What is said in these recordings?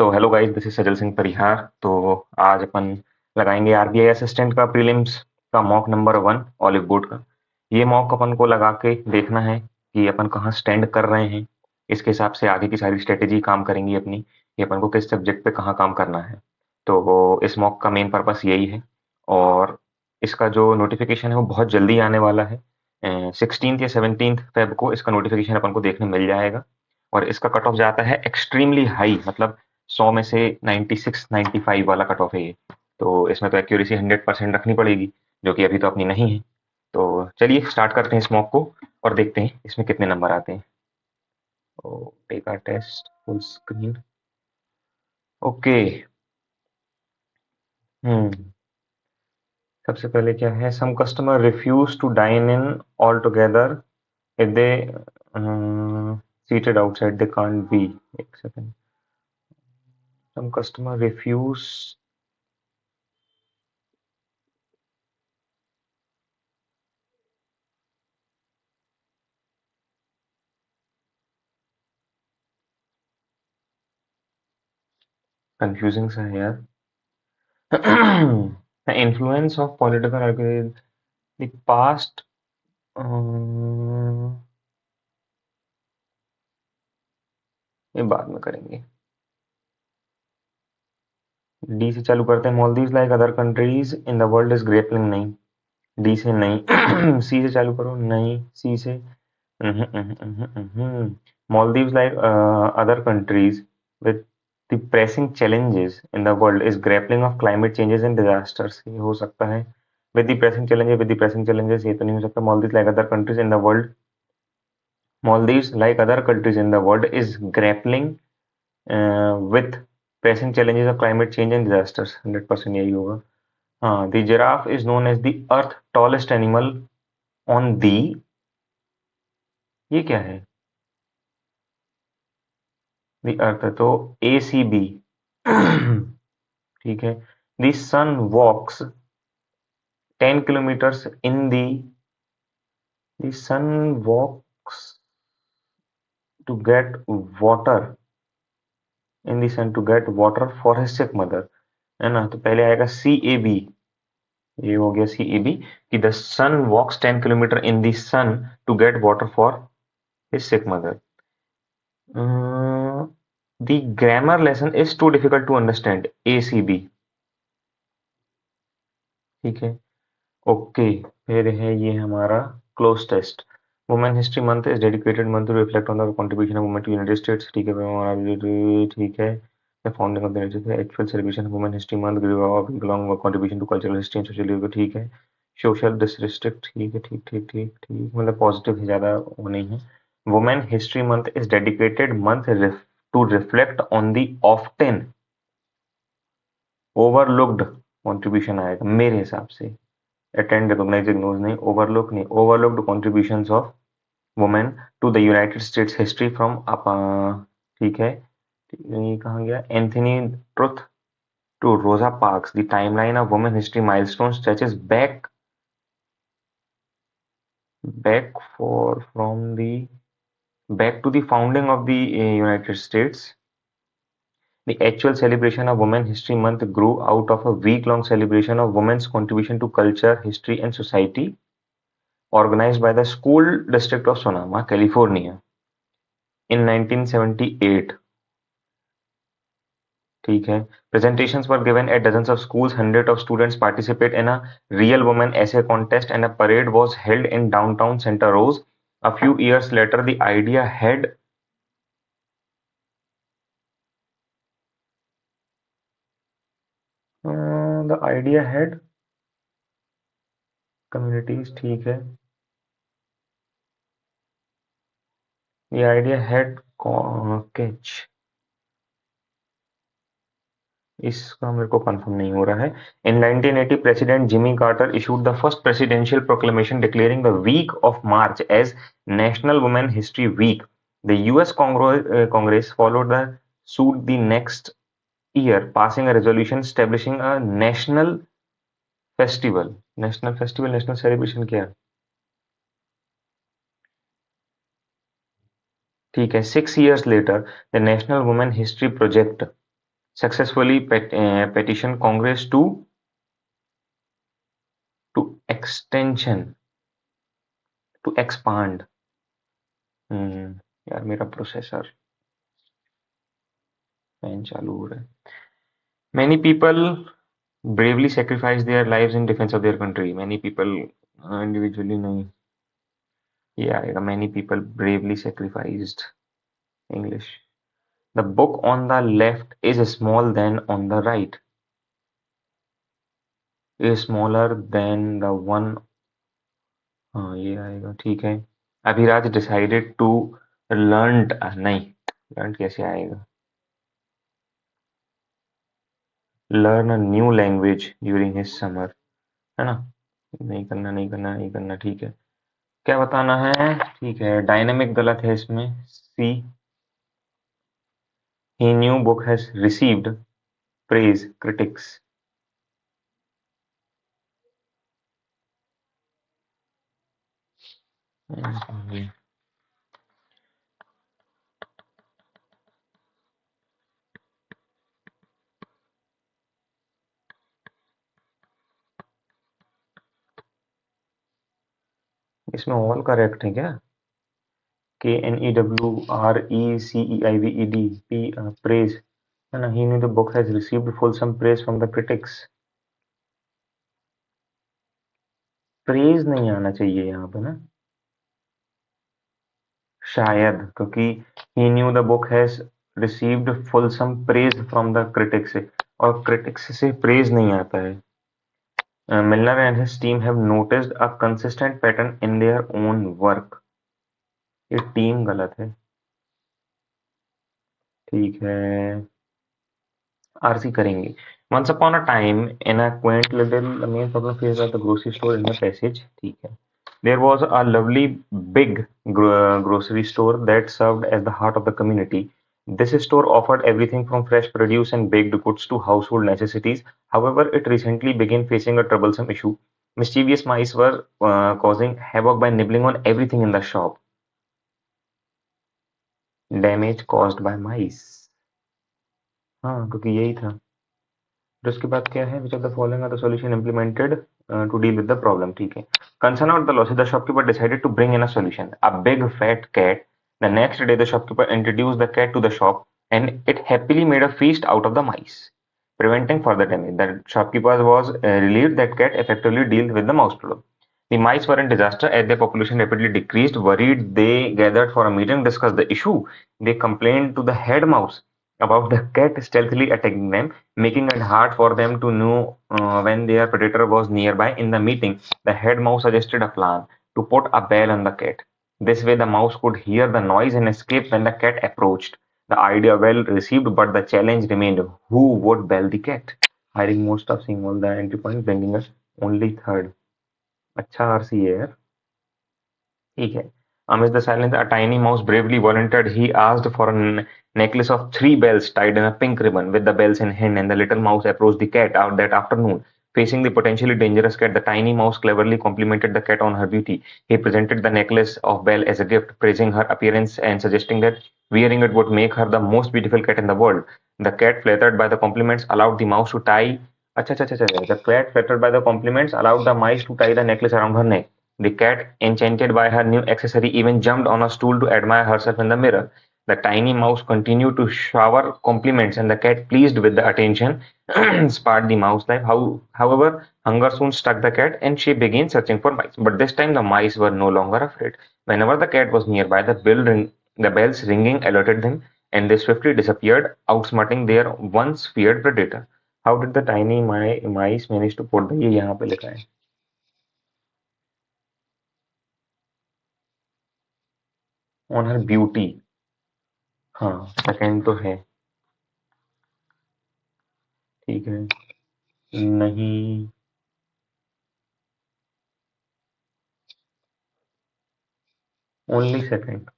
So hello guys, this is Sajal Singh Parihar. तो आज अपन लगाएंगे आरबीआई असिस्टेंट का प्रीलिम्स का मॉक नंबर 1 ऑलिव बोर्ड का। ये मॉक अपन को लगा के देखना है कि अपन कहाँ स्टैंड कर रहे हैं। इसके हिसाब से आगे की सारी स्ट्रेटेजी काम करेंगी अपनी कि अपन को किस सब्जेक्ट पे कहाँ काम करना है। तो इस मॉक का मेन पर्पस यही है। और इसका जो नोटिफिकेशन है वो बहुत जल्दी आने वाला है। 16 या 17 फेब को इसका नोटिफिकेशन अपन को देखने मिल जाएगा। और इसका कट ऑफ जाता है एक्सट्रीमली हाई, मतलब 100 में से 96 95 वाला कट ऑफ है ये। तो इसमें तो एक्यूरेसी 100% रखनी पड़ेगी, जो कि अभी तो अपनी नहीं है। तो चलिए स्टार्ट करते हैं इस मॉक को और देखते हैं इसमें कितने नंबर आते हैं। Take our test full screen. Okay. हम्म सबसे पहले क्या है, some customer refuse to dine in all together if they seated outside they can't be. एक second. Some customer refuse. Confusing सा है यार। The influence of political argument, the past। ये बाद में करेंगे। डी से चालू करते हैं। Maldives like other countries in the world is grappling। नहीं, डी से नहीं। सी से चालू करो। नहीं, सी से। Maldives like other countries with the pressing challenges in the world is grappling of climate changes and disasters। ये हो सकता है। With the pressing challenges, with the pressing challenges ये तो नहीं हो सकता। Maldives like other countries in the world, Maldives, like other countries in the world, is grappling with pressing challenges of climate change and disasters। 100% यही होगा। हाँ, the giraffe is known as the earth tallest animal on the। ये क्या है? the earth है तो ACB। ठीक है। the sun walks 10 kilometers in the sun walks to get water in the sun to get water for his sick mother। है ना, तो पहले आएगा CAB। ये हो गया CAB कि the son walks 10 kilometre in the sun to get water for his sick mother. The grammar lesson is too difficult to understand. ACB। ठीक है। ओके। फिर है ये हमारा cloze test. Women history month is dedicated month to reflect on the contribution of women to United States. ठीक है हमारा। ठीक है। The founding of the actual celebration of women history month belong contribution to cultural history and social. ठीक है। Social district. ठीक है, ठीक ठीक ठीक ठीक, मतलब पॉजिटिव है, ज़्यादा वो नहीं है। Women history month is dedicated month to reflect on the often overlooked contribution आएगा मेरे हिसाब से। अटेंड रिकॉग्नाइज इग्नोर नहीं, ओवरलुक नहीं, overlooked contributions of women to the United States history from. ठीक है। ये कहाँ गया? Anthony Truth to Rosa Parks the timeline of women history milestone stretches back for from the back to the founding of the United States. The actual celebration of Women History Month grew out of a week-long celebration of women's contribution to culture, history, and society, organized by the School District of Sonoma, California, in 1978. ठीक है। Presentations were given at dozens of schools. Hundreds of students participate in a real woman essay contest, and a parade was held in downtown Santa Rosa. A few years later, the idea had the idea had communities। ठीक है। The idea had catch। इसका मेरे को confirm नहीं हो रहा है। In 1980, President Jimmy Carter issued the first presidential proclamation declaring the week of March as National Women History Week. The U.S. Congress followed the suit the next year, passing a resolution establishing a national festival। National festival, national celebration क्या? ठीक है। 6 years later, the National Women History Project successfully petition Congress to extension to expand. यार मेरा processor fan चालू हो रहा है. Many people bravely sacrifice their lives in defense of their country. Many people individually नहीं, ये आएगा. Many people bravely sacrificed. English. The book on the left is small than on the right. Is smaller than the one. हाँ ये आएगा, ठीक है. Abhiraj decided to learned नहीं, learned कैसे आएगा? Learn a new language during his summer, है ना? नहीं करना नहीं करना नहीं करना, ठीक है. क्या बताना है? ठीक है, डायनेमिक गलत है इसमें. सी. He new book has received praise critics. इसमें ऑल करेक्ट है क्या? KNEWRECEIVED P praise है ना. He knew the book has received fulsome praise from the critics. praise नहीं आना चाहिए यहाँ पे ना, शायद, क्योंकि he knew the book has received fulsome praise from the critics, और critics से praise नहीं आता है. Milner and his team have noticed a consistent pattern in their own work. ये टीम गलत है, ठीक है. आरसी करेंगे. Once upon a time, in a quaint little, the main problem faced by the grocery store in the passage, ठीक है. There was a lovely big grocery store that served as the heart of the community. This store offered everything from fresh produce and baked goods to household necessities. However, it recently began facing a troublesome issue. Mischievous mice were causing havoc by nibbling on everything in the shop. Damage caused by mice. हाँ, क्योंकि यही था. फिर उसके बाद क्या है? Which of the following are the solution implemented to deal with the problem? ठीक है. Concerned about the losses, the shopkeeper decided to bring in a solution. A big fat cat. The next day, the shopkeeper introduced the cat to the shop, and it happily made a feast out of the mice, preventing further damage. The shopkeeper was relieved that cat effectively dealt with the mouse problem. The mice were in disaster as their population rapidly decreased. Worried, they gathered for a meeting, discussed the issue. They complained to the head mouse about the cat stealthily attacking them, making it hard for them to know when their predator was nearby. In the meeting, the head mouse suggested a plan to put a bell on the cat. This way, the mouse could hear the noise and escape when the cat approached. The idea well received, but the challenge remained: who would bell the cat? Hiring most of seeing all the entry points, bringing us only third. अच्छा RC है यार, ठीक है. Amidst the silence, a tiny mouse bravely volunteered. He asked for a necklace of 3 bells tied in a pink ribbon. With the bells in hand, and the little mouse approached the cat out that afternoon. Facing the potentially dangerous cat, the tiny mouse cleverly complimented the cat on her beauty. He presented the necklace of bell as a gift, praising her appearance and suggesting that wearing it would make her the most beautiful cat in the world. The cat, flattered by the compliments, allowed the mouse to tie. अच्छा अच्छा अच्छा अच्छा. The cat, flattered by the compliments, allowed the mice to tie the necklace around her neck. The cat, enchanted by her new accessory, even jumped on a stool to admire herself in the mirror. The tiny mouse continued to shower compliments, and the cat, pleased with the attention, spared the mouse life. However, hunger soon struck the cat, and she began searching for mice. But this time, the mice were no longer afraid. Whenever the cat was nearby, the bells ringing alerted them, and they swiftly disappeared, outsmarting their once feared predator. How did the tiny mice manage to put the ये यहाँ पे लिखा है on her beauty? हाँ, second तो है, ठीक है. नहीं, only second.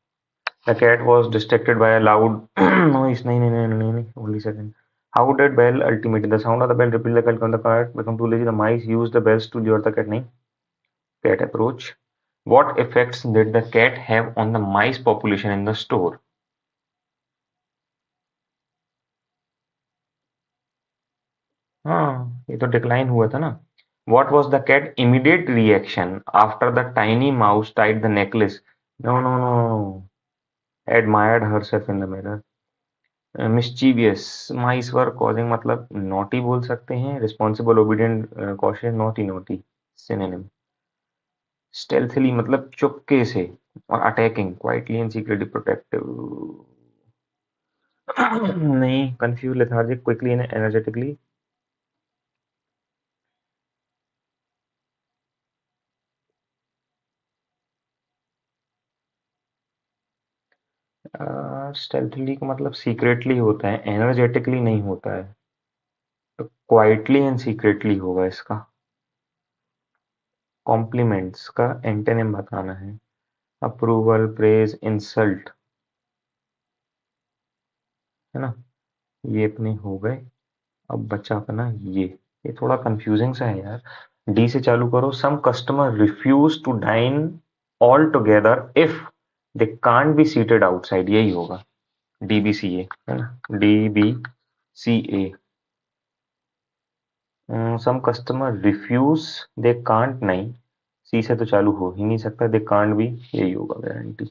The cat was distracted by a loud noise. नहीं नहीं नहीं नहीं नहीं, only second. How did bell ultimately? The sound of the bell repelled the cat from the cat. Become too lazy. The mice used the bells to lure the cat. नहीं. Cat approach. What effects did the cat have on the mice population in the store? हाँ, ये तो decline हुआ था ना। What was the cat immediate reaction after the tiny mouse tied the necklace? No, no, no. Admired herself in the mirror. Mischievous. Mice were causing मतलब naughty बोल सकते हैं. Responsible, obedient, cautious, naughty, naughty. Synonym. Stealthily मतलब चुपके से. और attacking, quietly and secretly protective. नहीं, confused, lethargic, quickly and energetically. Stealthily का मतलब सीक्रेटली होता है, एनर्जेटिकली नहीं होता है, तो क्वाइटली एंड सीक्रेटली होगा इसका। कॉम्प्लीमेंट्स का एंटेनिम बताना है। अप्रूवल, प्रेज, इंसल्ट, है ना, ये अपने हो गए। अब बचा अपना ये थोड़ा कंफ्यूजिंग सा है यार। डी से चालू करो। Some customer refuse to dine all together if they can't be seated outside, यही होगा। डी बी सी ए, है ना, D B C A. Some customer refuse, they can't नहीं, सी से तो चालू हो ही नहीं सकता, दे कांट भी, यही होगा गारंटी।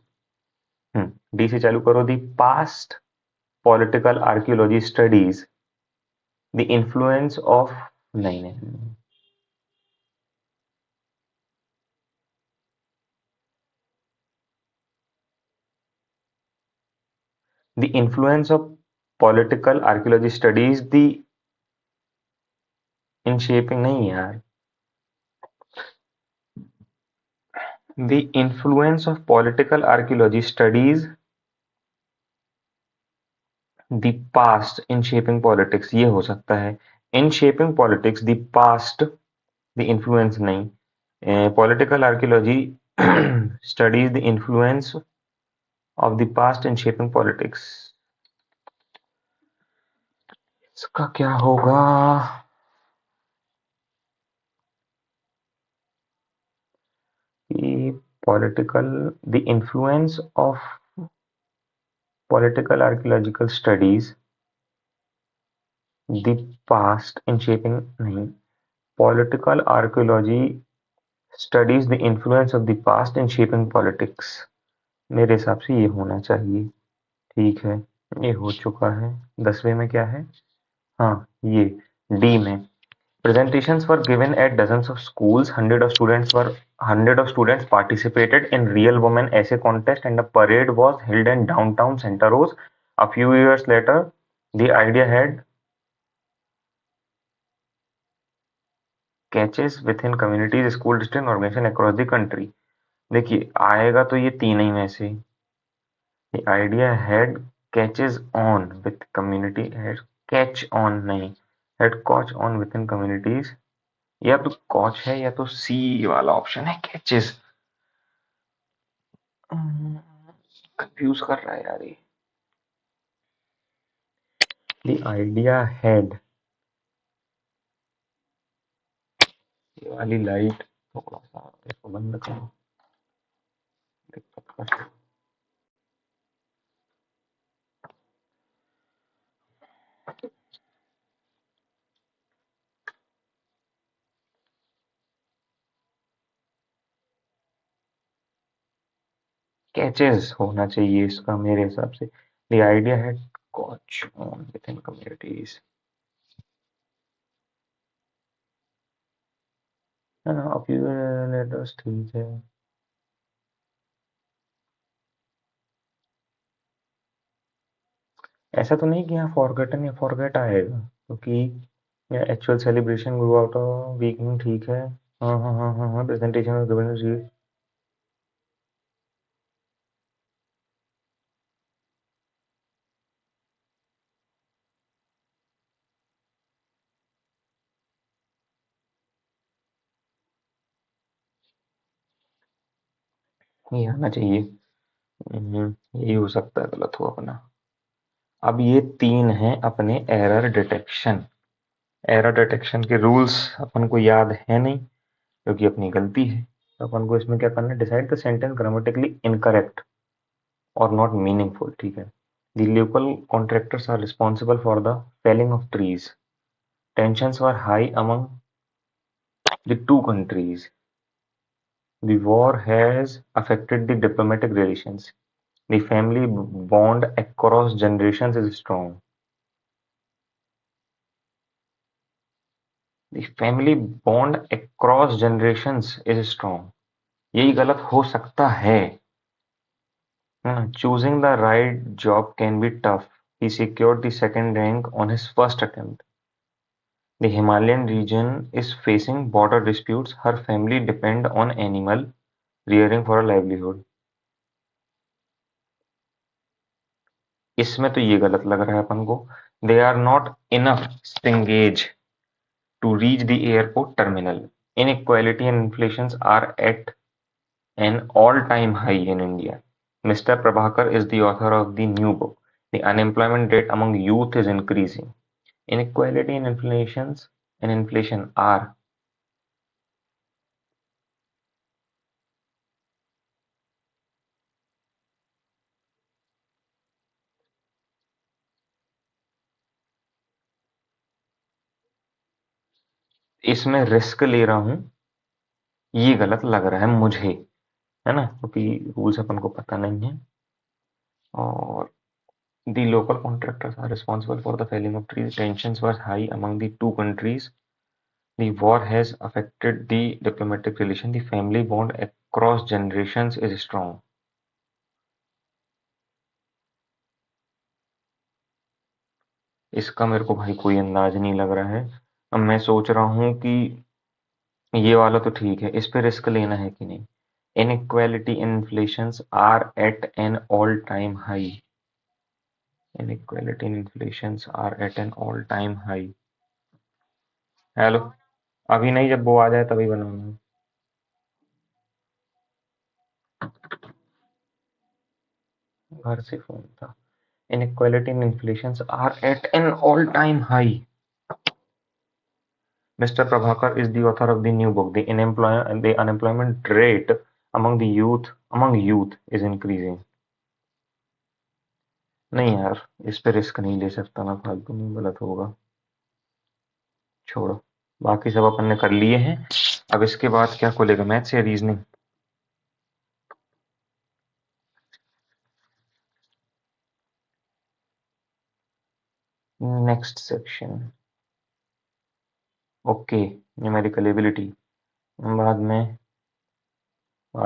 डी से चालू करो। The past political archaeology studies the influence of, नहीं नहीं, the influence of political archaeology studies the in shaping, नहीं यार, the influence of political archaeology studies the past in shaping politics, ये हो सकता है। In shaping politics the past, the influence नहीं। Political archaeology studies the influence of the past in shaping politics, इसका क्या होगा? कि political, the influence of political archaeological studies the past in shaping, नहीं, political archaeology studies the influence of the past in shaping politics, मेरे हिसाब से ये होना चाहिए। ठीक है, ये हो चुका है। 10वें में क्या है? हाँ, ये डी में presentations were given at dozens of schools. Hundred of students participated in real women essay contest, and a parade was held in downtown Santa Rosa. A few years later, the idea had catches within communities, school district, organization across the country. देखिए, आएगा तो ये तीन ही में से। The idea had catches on with community, had catch on नहीं, had catch on within communities, या तो कॉच है या तो सी वाला ऑप्शन है, कैचेस। कंफ्यूज कर रहा है यार ये। द आइडिया हैड, ये वाली लाइट थोड़ा सा इसको बंद करो, दिक्कत कर। कैचेस होना चाहिए इसका मेरे हिसाब से। The idea had caught on within communities, है ना, अब लेटर्स ठीक है। ऐसा तो नहीं कि यहाँ फॉरगेटन या फॉरगेट आएगा, क्योंकि actual celebration grow out of waking, ठीक है। हाँ हाँ हाँ हाँ हाँ, प्रेजेंटेशन ऑफ गवर्नेंस, ये आना चाहिए। यही हो सकता है, गलत हो अपना। अब ये तीन हैं अपने एरर डिटेक्शन। एरर डिटेक्शन के रूल्स अपन को याद है नहीं, क्योंकि अपनी गलती है। तो अपन को इसमें क्या करना है? Decide the sentence grammatically incorrect और नॉट मीनिंगफुल, ठीक है। The local contractors are responsible for the felling of trees, tensions were high among the two countries. The war has affected the diplomatic relations. The family bond across generations is strong. The family bond across generations is strong. यही गलत हो सकता है. Choosing the right job can be tough. He secured the second rank on his first attempt. The Himalayan region is facing border disputes. Her family depend on animal rearing for a livelihood. इसमें तो ये गलत लग रहा है अपन को. They are not enough engaged to reach the airport terminal. Inequality and inflations are at an all-time high in India. Mr. Prabhakar is the author of the new book. The unemployment rate among youth is increasing. Inequality and inflation are. इसमें risk ले रहा हूं, ये गलत लग रहा है मुझे, है ना, क्योंकि रूल्स अपन को पता नहीं है. और the local contractors are responsible for the felling of trees. Tensions were high among the two countries. The war has affected the diplomatic relation. The family bond across generations is strong. इसका मेरे को भाई कोई अंदाज नहीं लग रहा है. अब मैं सोच रहा हूँ कि ये वाला तो ठीक है, इस पे रिस्क लेना है कि नहीं. Inequality and inflations are at an all-time high. Inequality and inflations are at an all-time high. Hello, अभी नहीं, जब वो आ जाए तभी बनाऊंगा. घर से फोन था. Inequality and inflations are at an all-time high. Mr. Prabhakar is the author of the new book. The unemployment rate among youth is increasing. नहीं यार, इस पे रिस्क नहीं ले सकता मैं, फालतू में गलत होगा. छोड़ो, बाकी सब अपन ने कर लिए हैं. अब इसके बाद क्या खोलेगा, मैथ्स या reasoning? Next section. Okay, numerical ability. बाद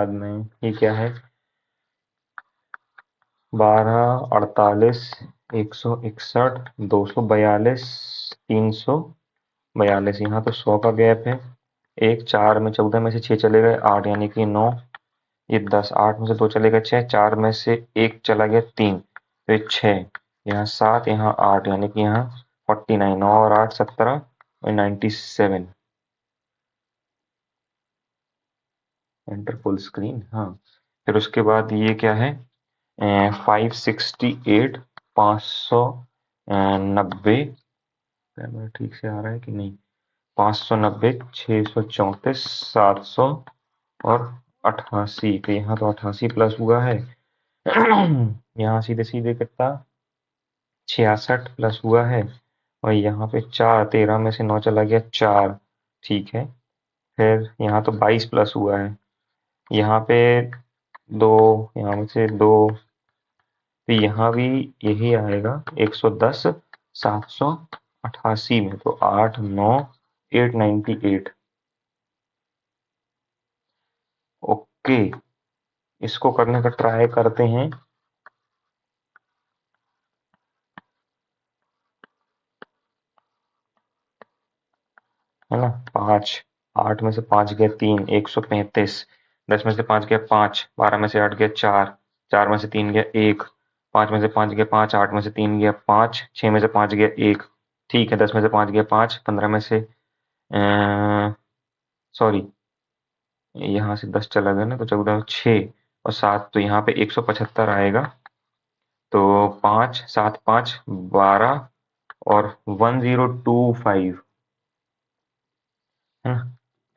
में ये क्या है, 12, 48, 161, 242, 342. यहाँ तो 100 का गैप है. 4 में 14 में से 6 चले गए, 8 यानी कि 9. ये 10, 8 में से 2 चले गए 6, 4 में से 1 चला गया 3, तो ये 6, यहाँ 7, यहाँ 8 यानी कि यहाँ 49. 9 और 8 17 और 97. Enter full screen. हाँ, फिर उसके बाद ये क्या है, 568, 590. कैमरा ठीक से आ रहा है कि नहीं. 590, 634, 700 और 88. तो यहाँ तो 88 प्लस हुआ है. यहाँ सीधे सीधे कितना, 66 प्लस हुआ है. और यहाँ पे 4, 13 में से 9 चला गया 4. ठीक है. फिर यहाँ तो 22 प्लस हुआ है. यहाँ पे 2, यहाँ में से 2, तो यहाँ भी यही आएगा 110, 788 में, तो 8, 9, 898. ओके, इसको करने का ट्राई करते हैं. है ना, 5, 8 में से 5 गया 3, 135. 10 में से 5 गया 5, 12 में से 8 गया 4, 4 में से 3 गया 1, 5 में से 5 गया 5, 8 में से 3 गया 5, 6 में से 5 गया 1. ठीक है, 10 में से 5 गया 5, 15 में से सॉरी, यहाँ से 10 चला गया ना, तो 14, 6 और 7, तो यहाँ पे 175 आएगा. तो 5, 7, 5, 12 और 1025, है ना.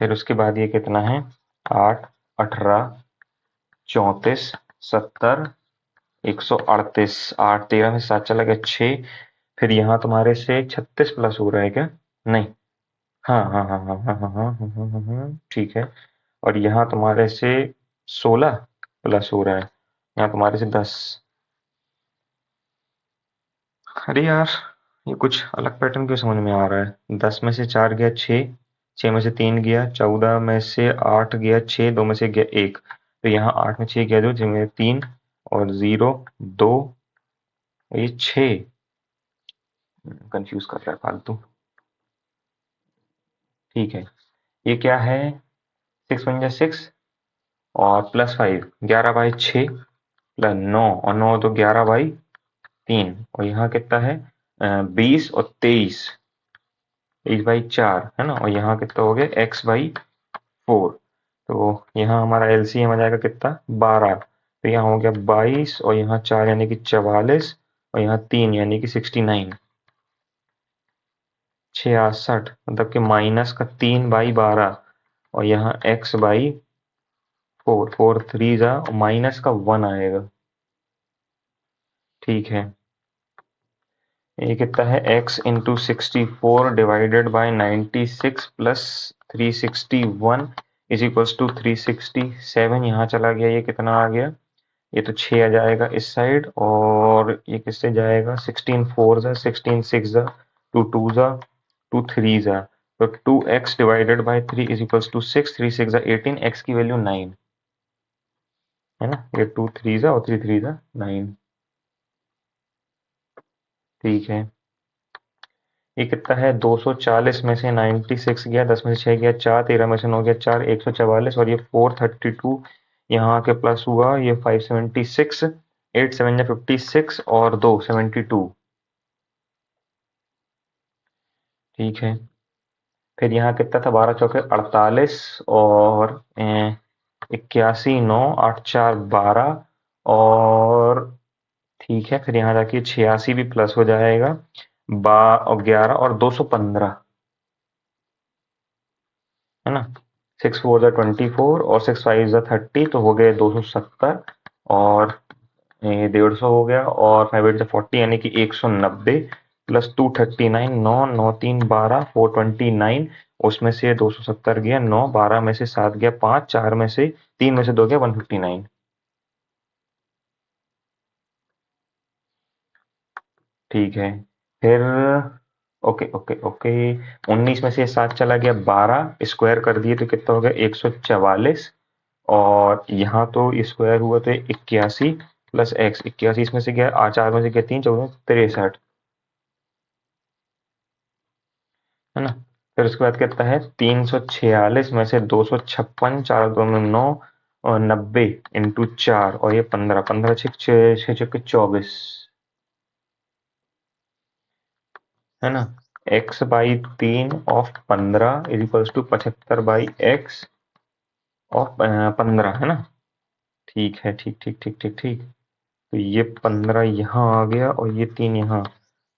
फिर उसके बाद ये कितना है, 8, 18, 34, 70, 138. 8, 13 में 7 चला गया 6. फिर यहाँ तुम्हारे से 36 प्लस हो रहा है क्या, नहीं, हाँ हाँ हाँ हाँ हाँ हाँ हाँ हाँ हाँ हाँ हाँ, ठीक है। और यहाँ तुम्हारे से 16 प्लस हो रहा है, यहाँ तुम्हारे से 10। अरे यार, ये कुछ अलग पैटर्न क्यों समझ में आ रहा है। 10 में से 4 गया 6, 6 में से 3 गया 14, में से 8 गया 6, 2 में से गया 1। तो यहाँ 8 में 6 गया 2, जिसमें 3 और 0 2, ये 6 कंफ्यूज कर रहा है फालतू। ठीक है, ये क्या है, 6 वन जा 6 और प्लस 5, 11/6 प्लस 9 और 9 तो 11/3, और यहाँ कितना है 20 और 23, 23/4 है ना, और यहाँ कितना हो गया x/4। तो यहाँ हमारा एलसीएम आ जाएगा कितना 12, तो यहाँ हो गया 22 और यहाँ 4 यानी कि 44 और यहाँ 3 यानी कि 69, 66, मतलब कि माइनस का 3/12 और यहाँ x/4, 4 3 जा और माइनस का 1 आएगा। ठीक है, ये कितना है x into 64 divided by 96 plus 361 is equals to 367। यहाँ चला गया, ये कितना आ गया, ये तो 6 आ जाएगा इस साइड, और ये किससे जाएगा 16 4 जा 16 6 जा 2 2 जा 2 3 जा, तो 2x divided by 3 is equals to 6, 3 6 जा 18, x की वैल्यू 9 है ना, ये 2 3 जा और 3 3 जा 9। ठीक है, ये कितना है 240 में से 96 गया, 10 में से 6 गया 4, 13 में से 9 गया 4, 144, और ये 432 यहाँ आके प्लस हुआ, ये 576, 8 7 जा 56 और 2 72। ठीक है, फिर यहाँ कितना था 12 चौके 48 और 81 9 8 4 12, और ठीक है, फिर यहाँ जाके 86 भी प्लस हो जाएगा, बा और 11 और 215 है ना, 6 4 जा 24 और 6 5 जा 30, तो हो गए 270, और ये 150 हो गया, और 5 8 जा 40 यानी कि 190 प्लस 239, 9 9 3 12, 429, उसमें से 270 गया 9, 12 में से 7 गया 5, 4 में से 3 में से 2 गया 159। ठीक है, फिर ओके ओके ओके, 19 में से 7 चला गया 12, स्क्वायर कर दिए तो कितना हो गया 144, और यहाँ तो स्क्वायर हुआ तो 81 प्लस एक्स, 81 इसमें से गया 4 में से गया 3, 14 63 है ना। फिर उसके बाद कितना है 346 में से 256, 4 2 9 और 90 इंटू 4, और ये 15 15 6 6 6 24 है ना, x/3 of 15 is equals to 75/x of 15 है ना। ठीक है, ठीक ठीक ठीक ठीक ठीक, तो ये 15 यहाँ आ गया और ये 3 यहाँ,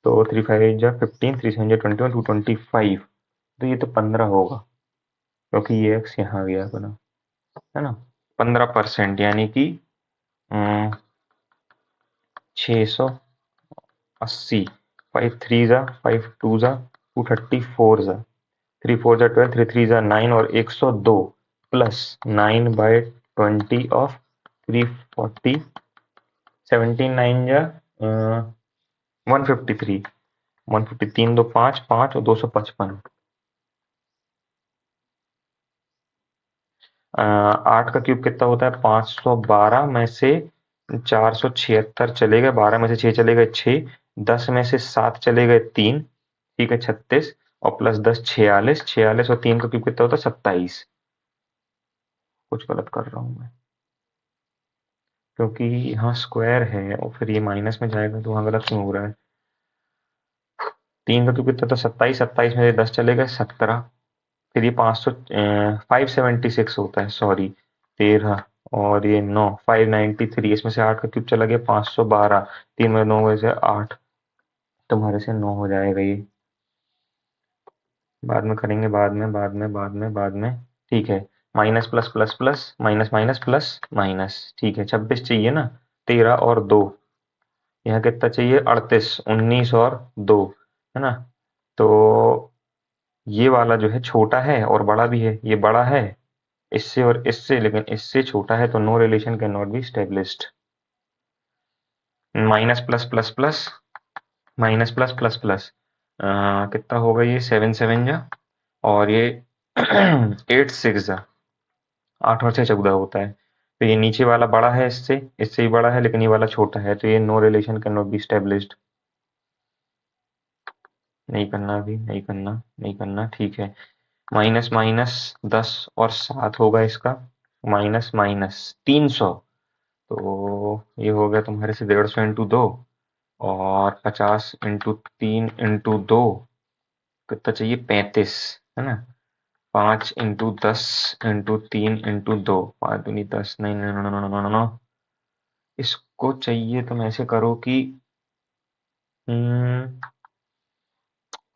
तो 3 5 जा 15, 3 7 जा 21, 225, तो ये तो 15 होगा, क्योंकि ये x यहाँ गया अपना, है ना। 15% यानी कि 680, 5 3 जा 5 2 जा 234 जा 3 4 जा 12, 3 3 जा 9 और 102 प्लस 9/20 ऑफ 340, 17 9 जा 153, 153 दो 5 5 और 255, 8 का क्यूब कितना होता है 512 में से 476 चले गए, 12 में से 6 चले गए 6, 10 में से 7 चले गए 3, ठीक है 36, और प्लस 10 46, 46 और 3 का क्यूब कितना होता है 27। कुछ गलत कर रहा हूँ मैं, क्योंकि यहाँ स्क्वायर है और फिर ये माइनस में जाएगा, तो वहाँ गलत क्यों हो रहा है। 3 का क्यूब कितना था 27, 27 में से 10 चले गए 17, फिर ये 576 होता है, सॉरी 13, और ये 9 593, इसमें से 8 का क्यूब चला गया 512, 3 में 9 में से 8, तुम्हारे से 9 हो जाएगा ये, बाद में करेंगे, बाद में। ठीक है, minus plus plus plus minus minus plus minus, ठीक है 26 चाहिए ना, 13 और 2, यहाँ कितना चाहिए 38, 19 और 2 है ना, तो ये वाला जो है छोटा है और बड़ा भी है, ये बड़ा है इससे और इससे, लेकिन इससे छोटा है, तो no relation can not be established. Minus plus plus plus minus plus plus plus कितना होगा ये, 7 7 जा, और ये 8 6 जा, 8 और 6 14 होता है। तो ये नीचे वाला बड़ा है इससे, इससे ही बड़ा है, लेकिन ये वाला छोटा है, तो ये no relation can not be established. नहीं करना, अभी नहीं करना, नहीं करना, ठीक है। माइनस माइनस 10 और 7 होगा इसका, माइनस माइनस 300, तो ये हो गया तुम्हारे से 150 इंटू 2, और 50 इंटू 3 इंटू 2 कितना चाहिए, 35, है ना। 5 इंटू 10 इंटू 3 इंटू 2, 5 दूनी 10, नहीं नहीं नहीं नहीं नहीं नहीं, इसको चाहिए तुम ऐसे करो कि हम्म,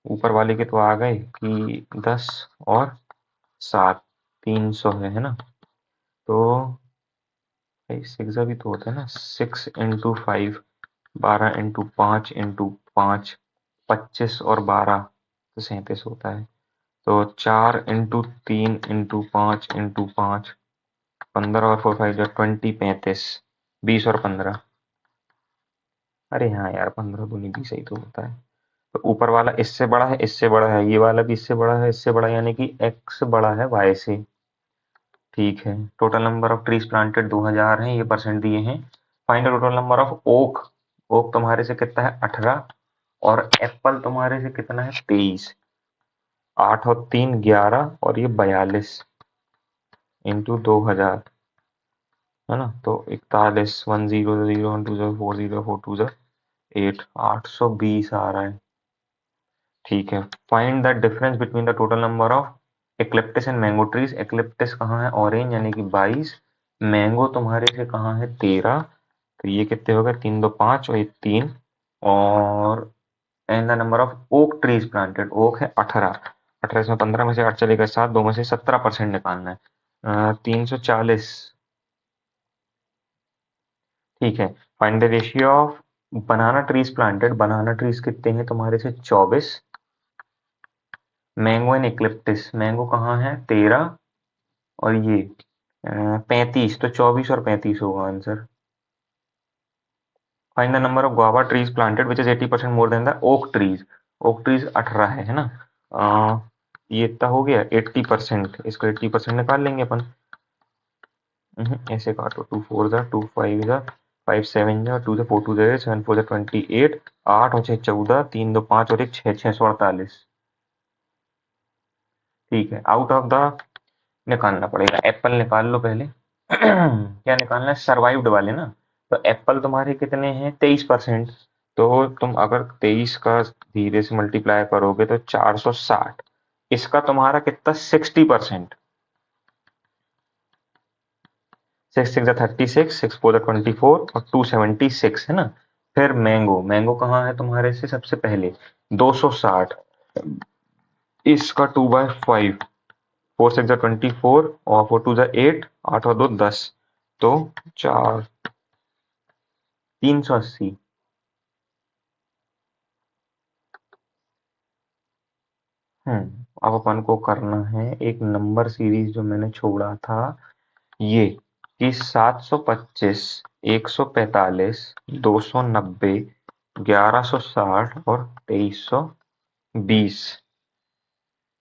ऊपर वाले के तो आ गए कि 10 और 7, 300 है ना। तो सिक्स भी तो होता है ना, 6 इंटू 5, 12 इंटू 5 इंटू 5, 25 और 12 तो 37 होता है। तो 4 इंटू 3 इंटू 5 इंटू 5, 15 और 4 5 जो 20, 35, 20 और 15, अरे हाँ यार 15 दूनी 20 ही तो होता है। तो ऊपर वाला इससे बड़ा है, इससे बड़ा है, ये वाला भी इससे बड़ा है, इससे बड़ा, यानी कि x बड़ा है y से। ठीक है, total number of trees planted 2000 हैं, ये परसेंट दिए हैं। Find the total number of oak, oak तुम्हारे से कितना है 18, और एप्पल तुम्हारे से कितना है 23, 8 और 3 11, और ये 42 इंटू 2000, है ना। तो 41, 100 0 1 2 0 4 0 4 2 8, 820 आ रहा है। ठीक है, find the difference between the total number of eucalyptus and mango trees. Eucalyptus कहाँ है, ऑरेंज, यानी कि 22, मैंगो तुम्हारे से कहाँ है 13, तो ये कितने हो गए, 3 2 5 और ये 3, और and the number of oak trees planted, oak है 18, 18 में 15 में से 8 चलेगा 7, 2 में से 17% निकालना है, 340। ठीक है, find the ratio of banana trees planted, banana trees कितने हैं तुम्हारे से 24, मैंगो एंड इक्लिप्टिस, मैंगो कहाँ है 13, और ये 35, तो 24 और 35 होगा answer. Find the number of guava trees planted which is 80% more than the oak trees, oak trees 18 है ना। ये इतना हो गया 80%, इसको 80% निकाल लेंगे अपन। ऐसे काटो, 2 4 जा, 2 5 जा, 5 7 जा, 2 से 4 2 जा, 7 4 जा 28, 8 और 6 14, 3 2 5 और 1 6 648। ठीक है, आउट ऑफ द निकालना पड़ेगा, एप्पल निकाल लो पहले। क्या निकालना है, सर्वाइव्ड वाले ना। तो एप्पल तुम्हारे कितने हैं 23%, तो तुम अगर 23 का धीरे से मल्टीप्लाई करोगे तो 460, इसका तुम्हारा कितना 60%, 6 6 36, 6 4 24 और 276, है ना। फिर मैंगो, मैंगो कहाँ है तुम्हारे से सबसे पहले 260, इसका 2/5, 4 6 24 और 4 2 8, 8 और 2 10, तो 4 380। अब अपन को करना है एक नंबर सीरीज जो मैंने छोड़ा था, ये कि 725, 145, 290, 1160 और 2320।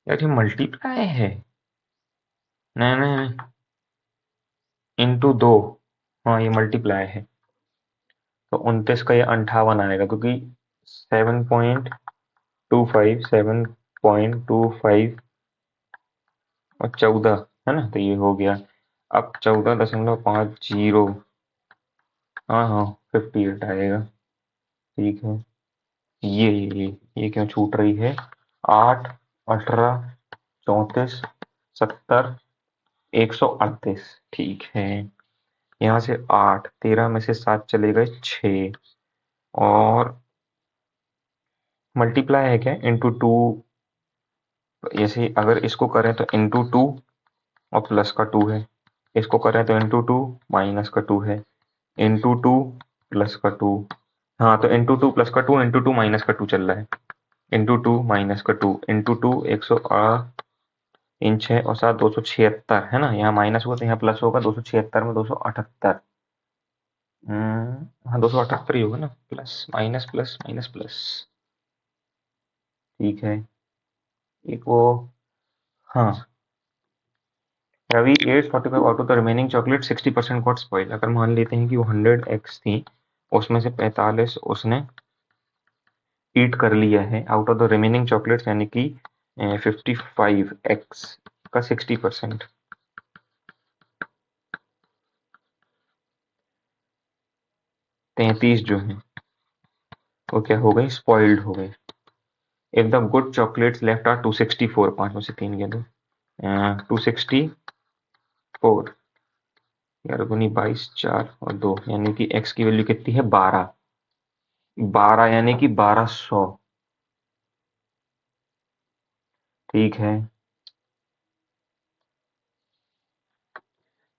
यार ये मल्टीप्लाई है, नहीं नहीं नहीं, इंटू 2, हाँ ये मल्टीप्लाई है, तो 29 का ये 58 आएगा, क्योंकि 7.25, 7.25 और 14, है ना, तो ये हो गया। अब 14.50, हाँ हाँ 58 आएगा। ठीक है, ये क्यों छूट रही है, 8 18 34 70 138, ठीक है। यहाँ से 8, 13 में से 7 चले गए 6, और मल्टीप्लाई है क्या, इंटू 2, ऐसे अगर इसको करें तो इंटू 2 और प्लस का 2 है, इसको करें तो इंटू 2 माइनस का 2 है, इंटू 2 प्लस का 2, हाँ तो इंटू 2 प्लस का 2 इंटू 2 माइनस का 2 चल रहा है, इंटू 2 माइनस का 2 इंटू 2 108 इन 6 और 7 276 है ना। यहाँ माइनस हुआ तो यहाँ प्लस होगा, 276 में 278। हाँ 278 ही होगा ना, plus minus plus minus plus. ठीक है, एक वो, हाँ Ravi ate 45 out of the remaining chocolate 60% got spoil. अगर मान लेते हैं कि वो 100x थी, उसमें से 45 उसने ईट कर लिया है out of the remaining chocolates, यानी कि 55x का 60%, 33 जो है वो क्या हो गई, स्पॉइल्ड हो गए। If the good chocolates left are 264, 5 में से 3 गया, 264 यार गुनी 22 4 और 2, यानी कि x की वैल्यू कितनी है, 12, 12 यानी कि 1200। ठीक है,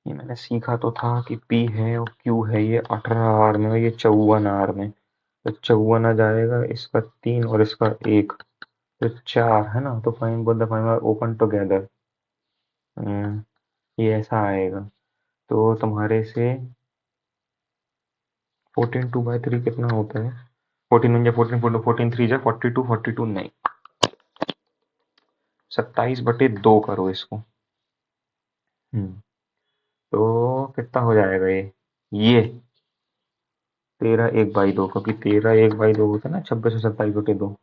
ये मैंने सीखा तो था कि P है और Q है, ये 18 R में, ये 54 R में, तो 54 आ जाएगा, इसका 3 और इसका 1, तो 4 है ना। तो fine both the fine are open together, ये ऐसा आएगा। तो तुम्हारे से 14 2/3 कितना होता है, 14 1 14 14 3 42 42 नहीं, 27/2 करो इसको। तो कितना हो जाएगा ये 13 1/2, क्योंकि 13 1/2 होता है ना, 26 और 27/2।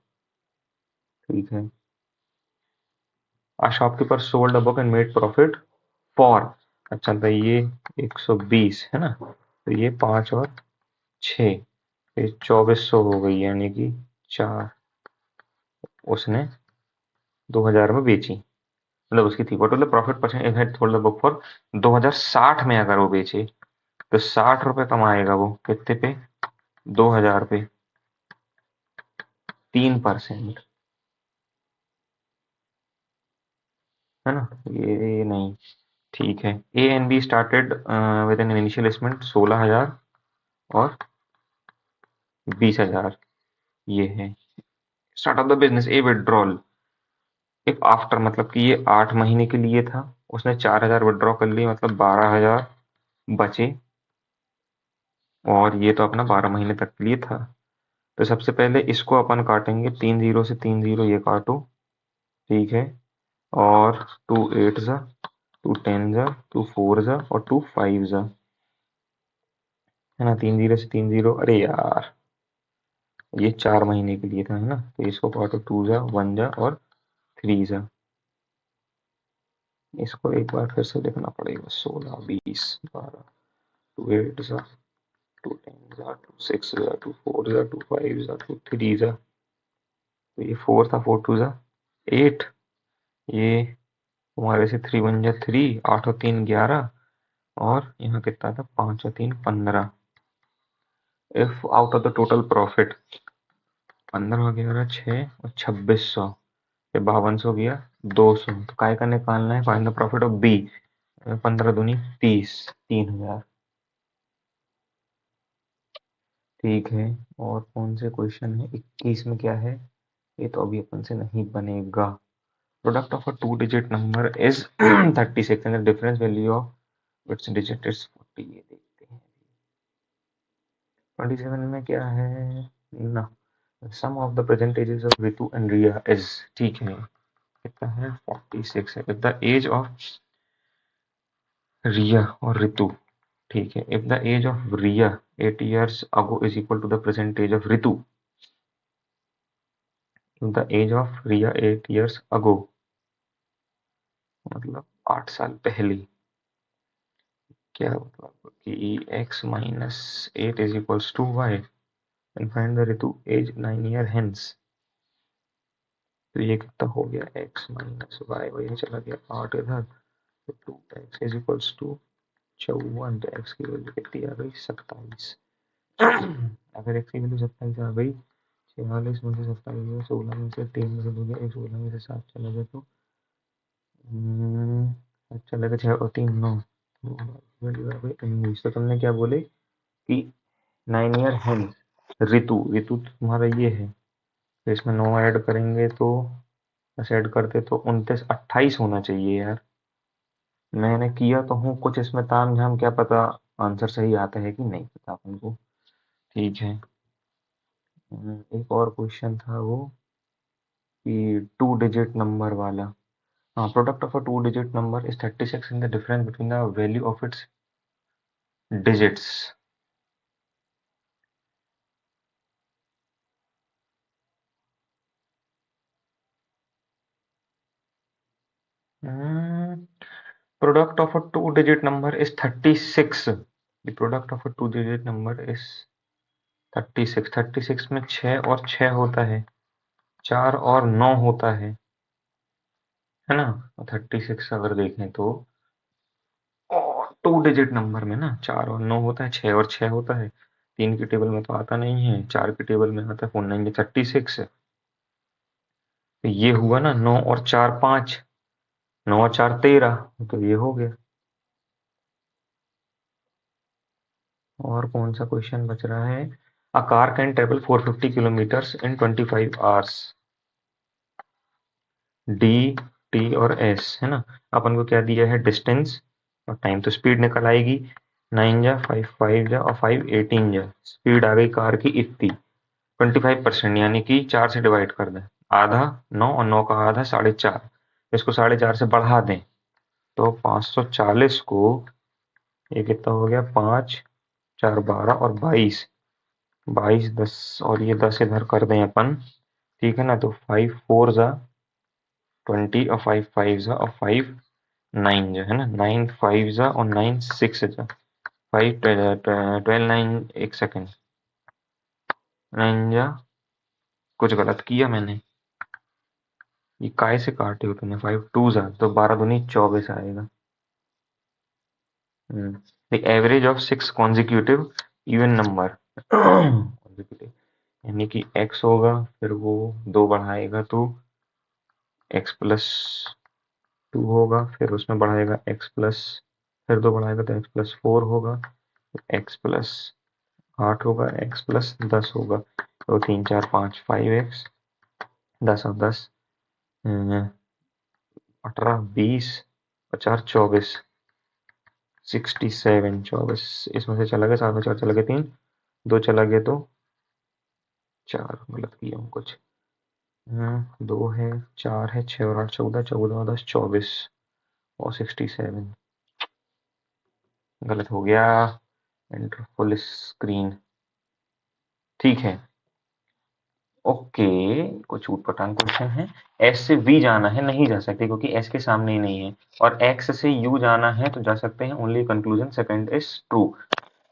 ठीक है, a shopkeeper sold a book and made profit for, अच्छा तो ये 120 है ना, तो ये 5 और 6, ये 2400 हो गई, यानी कि 4 उसने 2000 में बेची, मतलब उसकी थी। What was the profit percent if had sold the book for, 2060 में अगर वो बेचे तो 60 रुपए कमाएगा वो, कितने पे, 2000 पे, 3%, है ना। ये नहीं, ठीक है। A and be started with an initial investment 16,000 और 20,000, ये है। Start of the business, A withdrawal if after, मतलब कि ये 8 महीने के लिए था, उसने 4,000 विड्रॉ कर लिए, मतलब 12,000 बचे, और ये तो अपना 12 महीने तक के लिए था। तो सबसे पहले इसको अपन काटेंगे, 3 जीरो से 3 जीरो ये काटो, ठीक है, और 2 8 जा, 2 10 जा, 2 4 जा और 2 5 जा, है ना। 3 जीरो से 3 जीरो, अरे यार ये 4 महीने के लिए था, है ना, तो इसको काटो, 2 जा 1 जा और 3 जा। इसको एक बार फिर से लिखना पड़ेगा, 16 20 12, 2 8 जा, 2 10 जा, 2 6 जा, 2 4 जा, 2 5 जा, 2 3 जा, तो ये 4 था, 4 2 जा 8, ये तुम्हारे से 3 1 जा 3, 8 और 3 11, और यहाँ कितना था, 5 और 3 15। If out of the total profit 15 और 11 6 और 2600, ये 5200 गया, 200, तो काय का निकालना है, find the profit of B, 15 दूनी 30, 3000। ठीक है, और कौन से क्वेश्चन है, 21 में क्या है, ये तो अभी अपन से नहीं बनेगा। Product of a 2 digit number is 36 and the difference value of its digit is 40, ये देखते हैं। 27 में क्या है ना, sum of the percentages of Ritu and Riya is, ठीक है, कितना है, 46 है। If the age of Riya और रितु, ठीक है, if the age of Riya 8 years ago is equal to the present age of ritu, if the age of Riya 8 years ago, मतलब 8 साल पहले, क्या मतलब कि x minus 8 is equals to y, and find the ritu age 9 year hence, तो ये कितना हो गया, x minus y, वही चला गया 8 इधर, तो 2x is equals to 54, तो x की वैल्यू कितनी आ गई, 27। अगर x की वैल्यू 27 आ गई, 46 में से 27 गया, 16 में से 3 में से 2 गया, 16 में से 7 चला गया, तो चला गया 6 और 3 9, वैल्यू आ गई 19। तो तुमने क्या बोले कि 9 ईयर है ऋतु, ऋतु तुम्हारा ये है, तो इसमें 9 ऐड करेंगे तो ऐसे ऐड करते तो 29 28 होना चाहिए यार। मैंने किया तो हूँ कुछ इसमें ताम झाम, क्या पता आंसर सही आता है कि नहीं पता अपन को। ठीक है। एक और क्वेश्चन था वो कि 2 डिजिट नंबर वाला। हाँ, product of a 2 digit number is 36 in the difference between the value of it's digits. Product of a two-digit number is 36. The product of a two-digit number is 36। 36 में 6 और 6 होता है, 4 और 9 होता है ना। 36 अगर देखें तो टू डिजिट नंबर में ना 4 और 9 होता है, 6 और 6 होता है। 3 की टेबल में तो आता नहीं है, 4 की टेबल में आता है 4 9 36। तो ये हुआ ना 9 और 4 5, 9 और 4 13, तो ये हो गया। और कौन सा क्वेश्चन बच रहा है? A car can travel 450 kilometres in 25 hours. D, T और एस है ना। अपन को क्या दिया है? डिस्टेंस और टाइम। तो स्पीड निकल आएगी, 9 जा 5 5 जा और 5 18 जा। स्पीड आ गई कार की इतनी। 25% यानी कि 4 से डिवाइड कर दें, आधा 9 और 9 का आधा 4.5। इसको 4.5 से बढ़ा दें तो 540 को, ये कितना हो गया? 5 4 12 और 22, 22 10 और ये 10 इधर कर दें अपन। ठीक है ना। तो 5 4 जा 20 और 5 5 जा और 5 9 जा है ना। 9 5 जा और 9 6 जा। 5 12 9, एक सेकेंड, 9 जा, कुछ गलत किया मैंने, ये काय से काटे हो तुमने? 5 2 जा तो 12 दूनी 24 आएगा। The average of 6 consecutive even number consecutive यानी कि x होगा, फिर वो 2 बढ़ाएगा तो x प्लस 2 होगा, फिर उसमें बढ़ाएगा x प्लस, फिर 2 बढ़ाएगा तो x प्लस 4 होगा, x प्लस 8 होगा, x प्लस 10 होगा। तो 3 4 5 5x, 10 और 10 18 20 और 4 24, 67 24। इसमें से चला गया 7 में 4 चला गया 3, 2 चला गया तो 4, गलत किया हूँ कुछ। 2 है, 4 है, 6 और 8 14, 14 और 10 24 और 67, गलत हो गया। Enter full screen. ठीक है। ओके, कुछ ऊटपटांग क्वेश्चन है। एस से वी जाना है, नहीं जा सकते क्योंकि एस के सामने ही नहीं है। और एक्स से यू जाना है तो जा सकते हैं। Only conclusion second is true.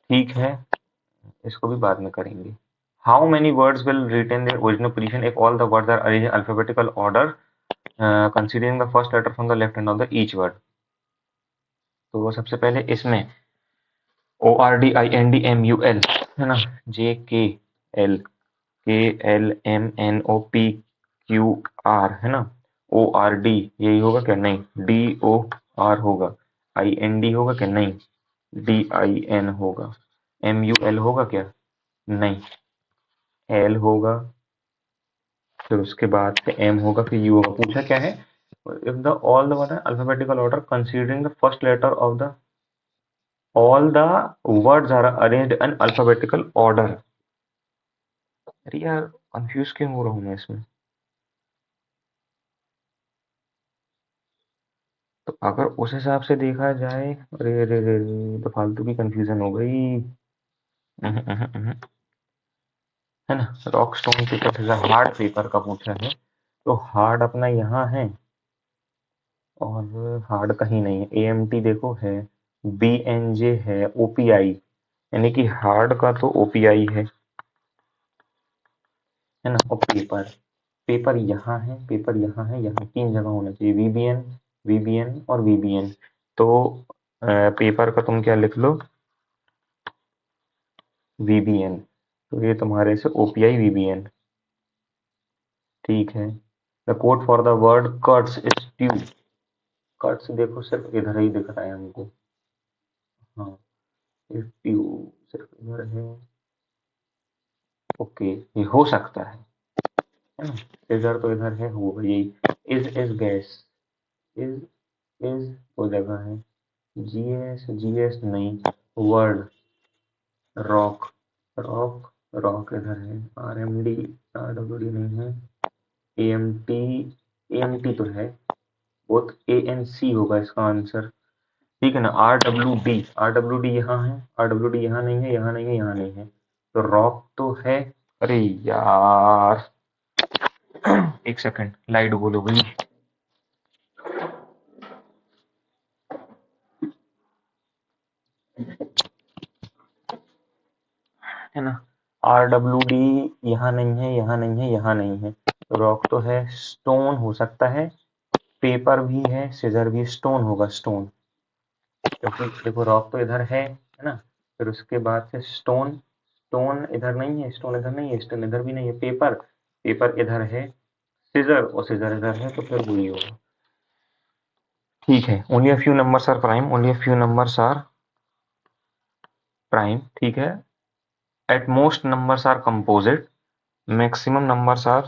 ठीक है, इसको भी बाद में करेंगे। How many words will retain their original position if all the words are arranged in alphabetical order considering the first letter from the left hand of the each word. तो सबसे पहले इसमें ORDINDMUL है ना, JKL KLMNOPQR है ना। ORD यही होगा क्या? नहीं। DOR होगा। IND होगा क्या? नहीं। DIN होगा। MUL होगा क्या? नहीं। L होगा, फिर उसके बाद से M होगा, फिर U होगा। पूछा क्या है? If the all the alphabetical order considering the first letter of the all the words are arranged in alphabetical order। अरे यार, कंफ्यूज क्यों हो रहा हूँ मैं इसमें? तो अगर उस हिसाब से देखा जाए, अरे अरे अरे अरे, तो फालतू की कंफ्यूजन हो गई। है ना। Rock stone paper, hard paper का पूछा है तो हार्ड अपना यहाँ है और हार्ड कहीं नहीं है। AMT देखो है, BNJ है, OPI यानी कि हार्ड का तो OPI है ना। और पेपर, पेपर यहाँ है, पेपर यहाँ है, यहाँ 3 जगह होना चाहिए। VBN VBN और VBN। तो पेपर का तुम क्या लिख लो? VBN। तो ये तुम्हारे से OPI VBN। ठीक है। The code for the word courts is two. Courts देखो सिर्फ इधर ही दिख रहा है हमको। हाँ, ये ट्यू सिर्फ इधर है। ओके, ये हो सकता है। है ना। सीजर तो इधर है, वो यही। इज गैस, इज इज वो जगह है। जीएस जीएस नहीं। वर्ड, रॉक, रॉक रॉक इधर है। आरएमडी, आरडब्ल्यूडी नहीं है। एएमटी, एएमटी तो है, बोथ एएनसी होगा इसका आंसर। ठीक है ना। आरडब्ल्यूडी, आरडब्ल्यूडी यहाँ है, आरडब्ल्यूडी यहाँ नहीं है, यहाँ नहीं है, यहाँ नहीं है, तो रॉक तो है। अरे यार, एक सेकंड, लाइट गोल हो गई। है ना। आरडब्ल्यूडी यहाँ नहीं है, यहाँ नहीं है, यहाँ नहीं है, तो रॉक तो है। स्टोन हो सकता है, पेपर भी है, सीजर भी। स्टोन होगा, स्टोन, क्योंकि देखो रॉक तो इधर है ना। फिर उसके बाद से स्टोन, स्टोन इधर नहीं है, स्टोन इधर नहीं है, स्टोन इधर भी नहीं है। पेपर, पेपर इधर है। सीजर और सीजर इधर है, तो फिर वही होगा। ठीक है। Only a few numbers are prime, only a few numbers are prime. ठीक है। At most numbers are composite, maximum numbers are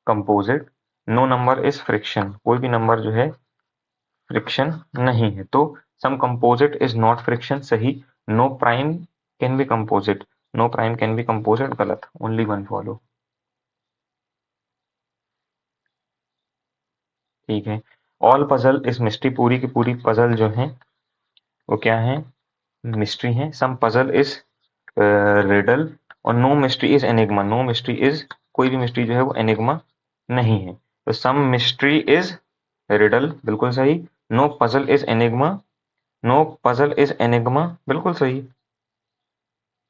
composite, no number is fraction, कोई भी नंबर जो है फ्रिक्शन नहीं है। तो some composite is not fraction, सही। No prime can be composite, no prime can be composite, गलत। Only one follow. ठीक है। ऑल पजल इज मिस्ट्री, पूरी की पूरी पजल जो है वो क्या है, मिस्ट्री है। सम पजल इज रिडल, और no mystery is enigma, no mystery is, कोई भी मिस्ट्री जो है वो एनिग्मा नहीं है। तो सम मिस्ट्री इज रिडल, बिल्कुल सही। No puzzle is enigma, no puzzle is enigma, बिल्कुल सही।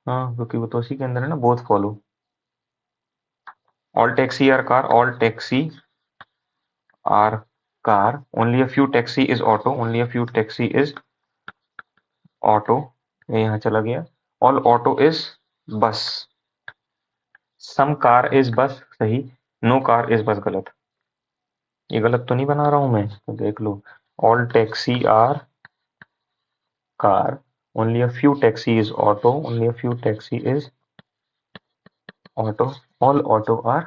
हाँ, क्योंकि वो तो उसी के अंदर है ना, both follow. All taxi are car, all taxi are car, only a few taxi is auto, only a few taxi is auto, ये यहाँ चला गया। ऑल ऑटो इज बस, सम कार इज बस, सही। नो कार इज बस, गलत। ये गलत तो नहीं बना रहा हूं मैं, तो देख लो। All taxi are car, only a few taxi is auto, only a few taxi is auto, all auto are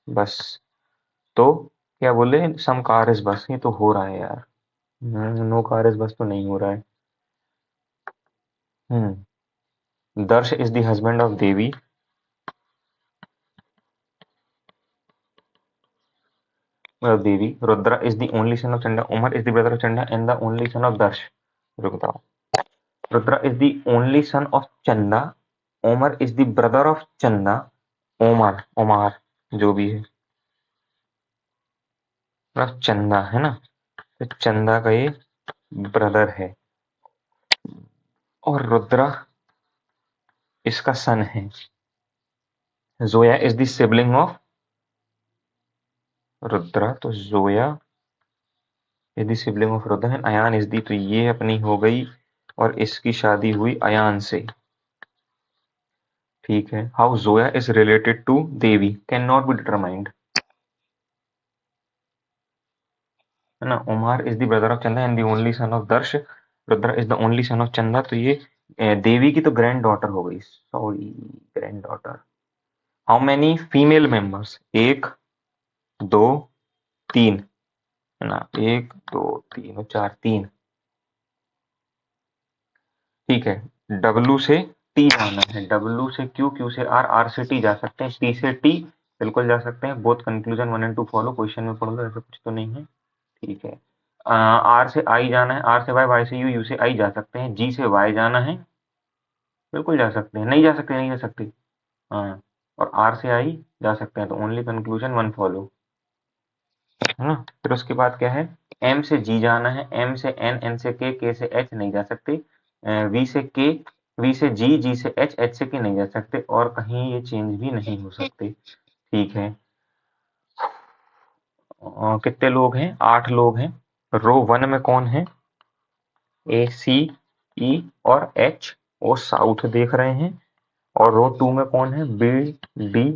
bus. तो क्या बोले, सम कार इज बस, ये तो हो रहा है यार। नो कार इज बस तो नहीं हो रहा है। Darsh is the husband of Devi, Devi. Rudra is the only son of Chanda, Umar is the brother of Chanda and the only son of Darsh. रुक जाओ। Rudra is the only son of Chanda, Omar is the brother of Chanda, Omar, OMR जो भी है, मतलब चंदा है ना, तो चंदा का ये ब्रदर है, और रुद्रा इसका सन है। Zoya is the sibling of Rudra, तो Zoya is the sibling of Rudra and Ayan is the, तो ये अपनी हो गई, और इसकी शादी हुई अयान से। ठीक है। How Zoya is related to Devi can not be determined, है ना। Umar is the brother of Chanda and the only son of Darsh, Rudra is the only son of Chanda, तो ये देवी की तो ग्रैंड डॉटर हो गई, sorry, grand daughter. How many female members, एक, दो, तीन, है ना। एक, दो, तीन और चार, तीन। ठीक है। डब्लू से टी जाना है, डब्लू से क्यू, क्यू से आर, आर से टी जा सकते हैं, टी से टी बिल्कुल जा सकते हैं। Both conclusion 1 and 2 follow, question में पढ़ लो, ऐसा कुछ तो नहीं है। ठीक है। आर से आई जाना है, आर से वाई, वाई से यू, यू से आई जा सकते हैं। जी से वाई जाना है, बिल्कुल जा सकते हैं। नहीं जा सकते, नहीं जा सकते। हाँ, और आर से आई जा सकते हैं, तो ओनली कंक्लूजन 1 फॉलो, है ना। फिर उसके बाद क्या है, एम से जी जाना है, एम से एन, एन से के से एच नहीं जा सकते। वी से के, वी से जी से एच, एच से के नहीं जा सकते, और कहीं ये चेंज भी नहीं हो सकते। ठीक है। कितने लोग हैं, 8 लोग हैं। रो 1 में कौन है, ए, सी, ई और एच, वो साउथ देख रहे हैं। और रो 2 में कौन है, बी, डी,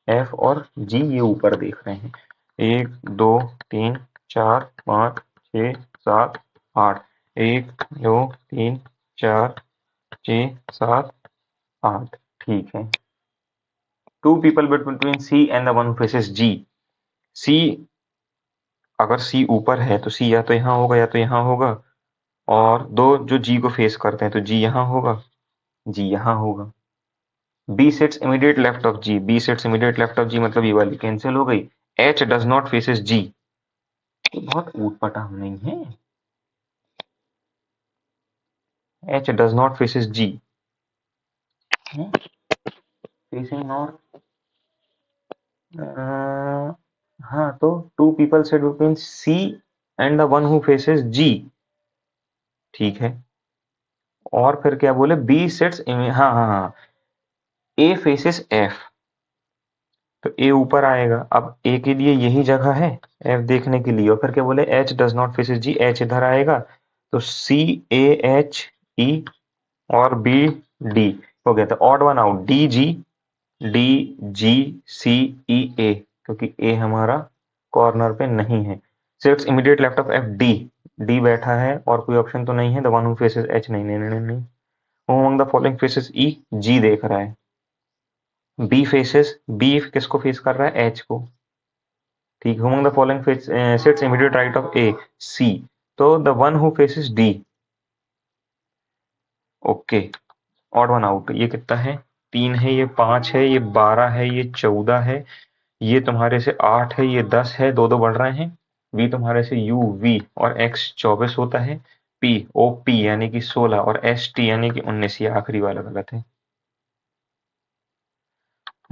एफ और जी, ये ऊपर देख रहे हैं। 1, 2, 3, 4, 5, 6, 7, 8, 1, 2, 3, 4, 6, 7, 8। ठीक है। Two people between C and the one faces G. C, अगर सी ऊपर है तो सी या तो यहाँ होगा या तो यहाँ होगा, और दो जो जी को फेस करते हैं तो जी यहाँ होगा, जी यहाँ होगा। B sits immediate left of G, B sits immediate left of G मतलब ये वाली कैंसिल हो गई। H does not faces G, बहुत ऊटपटांग नहीं है। H does not faces G, facing north. हाँ, तो two people sit between C and the one who faces G, ठीक है। और फिर क्या बोले, बी सिट्स, हाँ हाँ हाँ, ए फेसेस एफ, तो ए ऊपर आएगा। अब ए के लिए यही जगह है एफ देखने के लिए। और फिर क्या बोले, H does not faces G, H इधर आएगा, तो सी ए एच ई और बी डी हो गया। तो odd one out, D G C E A, क्योंकि ए हमारा कॉर्नर पे नहीं है। Sits immediate left of F D, D बैठा है और कोई ऑप्शन तो नहीं है। The one who faces H, नहीं नहीं नहीं नहीं। Who among the following faces E, G देख रहा है। बी फेसेस, बी किसको फेस कर रहा है, एच को, ठीक। Who among the following sits immediate right of ए, सी, तो the one who faces D. Okay, odd one out. ये कितना है, 3 है, ये 5 है, ये 12 है, ये 14 है, ये तुम्हारे से 8 है, ये 10 है, दो दो बढ़ रहे हैं। वी तुम्हारे से यू वी और एक्स 24 होता है। पी ओ पी यानी कि 16 और एस टी यानी कि 19, ये आखिरी वाला गलत है।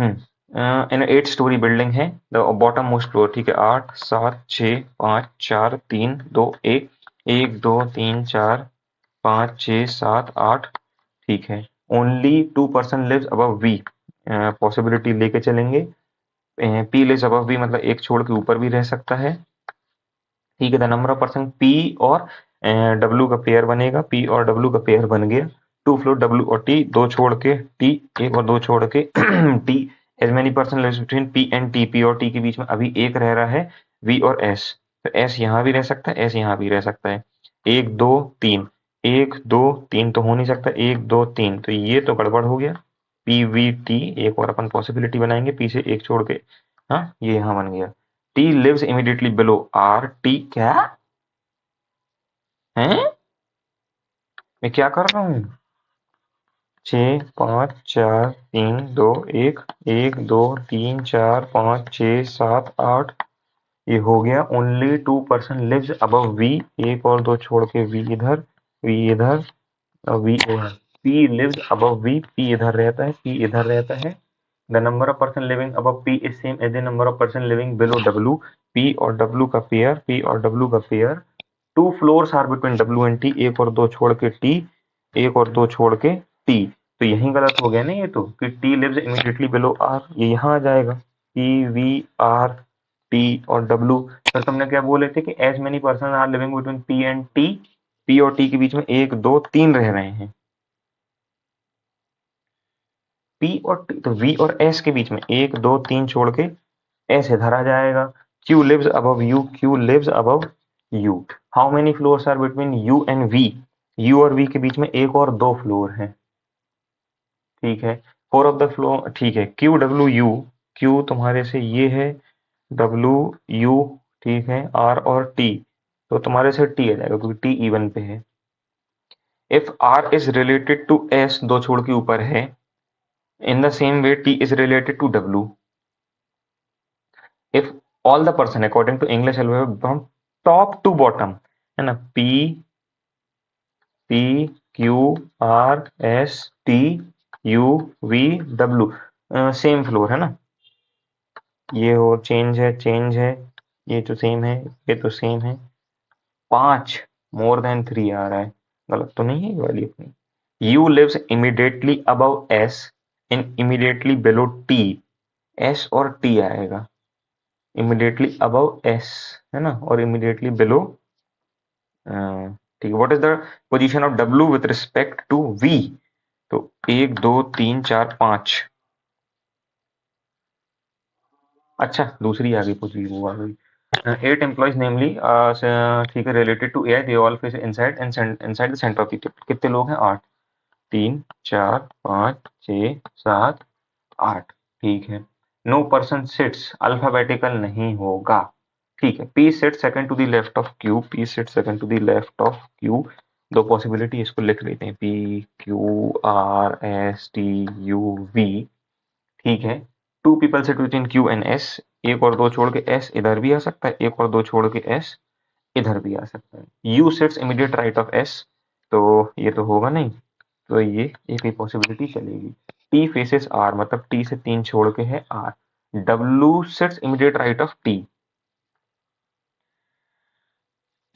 इन 8 स्टोरी बिल्डिंग है, द बॉटम मोस्ट फ्लोर, ठीक है। 8 7 6 5 4 3 2 1, 1 2 3 4 5 6 7 8, ठीक है। Only 2% lives above V, possibility लेके चलेंगे। पी लिव्स अबव वी मतलब एक छोड़ के ऊपर भी रह सकता है, ठीक है। The number of person P और डब्ल्यू का पेयर बनेगा, पी और डब्ल्यू का पेयर बन गया। टू फ्लोर डब्ल्यू और टी, दो छोड़ के टी, एक और दो छोड़ के T. As many person lives between P and T, P और टी के बीच में अभी एक रह रहा है, वी और एस। तो एस यहाँ भी रह सकता है, एस यहाँ भी रह सकता है। एक दो तीन, एक दो तीन तो हो नहीं सकता, एक दो तीन, तो ये तो गड़बड़ हो गया। पी वी टी, एक और अपन पॉसिबिलिटी बनाएंगे, पी से एक छोड़ के, हाँ ये यहाँ बन गया। T lives immediately below R T, क्या है, मैं क्या कर रहा हूँ। 6 5 4 3 2 1, 1 2 3 4 5 6 7 8, ये हो गया। ओनली 2% लिव्स अबव वी, एक और दो छोड़ के वी इधर, वी इधर और वी इधर। P lives above V, P इधर रहता है, पी इधर रहता है। The number of person living above P is same as the number of person living below W. P और डब्ल्यू का पेयर, पी और डब्ल्यू का pair. Two floors are between W and T, एक और दो छोड़ के टी, एक और दो छोड़ के टी। तो यही गलत हो गया ना ये तो, कि T lives immediately below R, ये यहाँ आ जाएगा। पी वी आर टी और डब्ल्यू। फिर तुमने क्या बोले थे कि as many person are living between P and T, P और टी के बीच में एक दो तीन रह रहे हैं। पी और टी, तो वी और एस के बीच में एक दो तीन छोड़ के एस इधर आ जाएगा। Q lives above U, Q lives above U. How many floors are between U and V, U और वी के बीच में एक और दो फ्लोर है, ठीक है। फोर ऑफ द फ्लोर, ठीक है। क्यू डब्ल्यू यू, क्यू तुम्हारे से ये है, डब्ल्यू यू, ठीक है। आर और टी, तो तुम्हारे से टी आ जाएगा क्योंकि टी इवन पे है। If R is related to S, दो छोड़ के ऊपर है, in the same way T is related to W. If all the person according to English from top to bottom, है ना, P P Q R S T U V W, same floor है ना। ये और change है, change है, ये तो सेम है, ये तो सेम है। 5 मोर देन 3 आ रहा है, गलत तो नहीं है ये वाली अपनी। U lives immediately above S in immediately below T, S और टी आएगा। इमीडिएटली अबव एस, है ना, और इमीडिएटली बिलो, ठीक है। What is the position of W with respect to V, तो 1 2 3 4 5। अच्छा, दूसरी आ गई पोजीशन, वो आ गई। 8 एम्प्लॉइज नेमली, ठीक है, related to AI, they all face inside inside the centre of the, कितने लोग हैं, 8, 3 4 5 6 7 8, ठीक है। नो पर्सन सिट्स अल्फाबेटिकल नहीं होगा, ठीक है। P sit second to the left of Q, P sit second to the left of Q. दो पॉसिबिलिटी इसको लिख लेते हैं, P Q R S T U V, ठीक है। Two people sit between Q and S, एक और दो छोड़ के एस इधर भी आ सकता है, एक और दो छोड़ के एस इधर भी आ सकता है। U sits immediate right of S, तो ये तो होगा नहीं, तो ये एक ही पॉसिबिलिटी चलेगी। टी फेसेस आर, मतलब टी से तीन छोड़ के है R. W sits immediate right of T,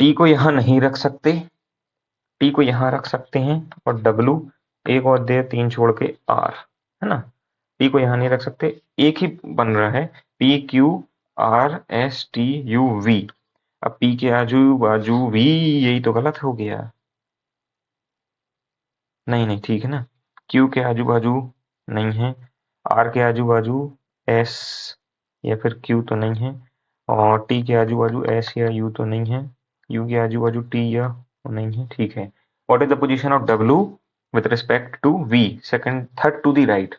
T को यहां नहीं रख सकते, टी को यहां रख सकते हैं, और डब्ल्यू एक और दे तीन छोड़ के आर, है ना। टी को यहां नहीं रख सकते, एक ही बन रहा है, P Q R S T U V. अब पी के आजू बाजू वी, यही तो गलत हो गया। नहीं नहीं, ठीक है ना। क्यू के आजू बाजू नहीं है, आर के आजू बाजू एस या फिर क्यू तो नहीं है, और टी के आजू बाजू एस या यू तो नहीं है, यू के आजू बाजू टी या नहीं है, ठीक है। What is the position of W with respect to V, second third to the right,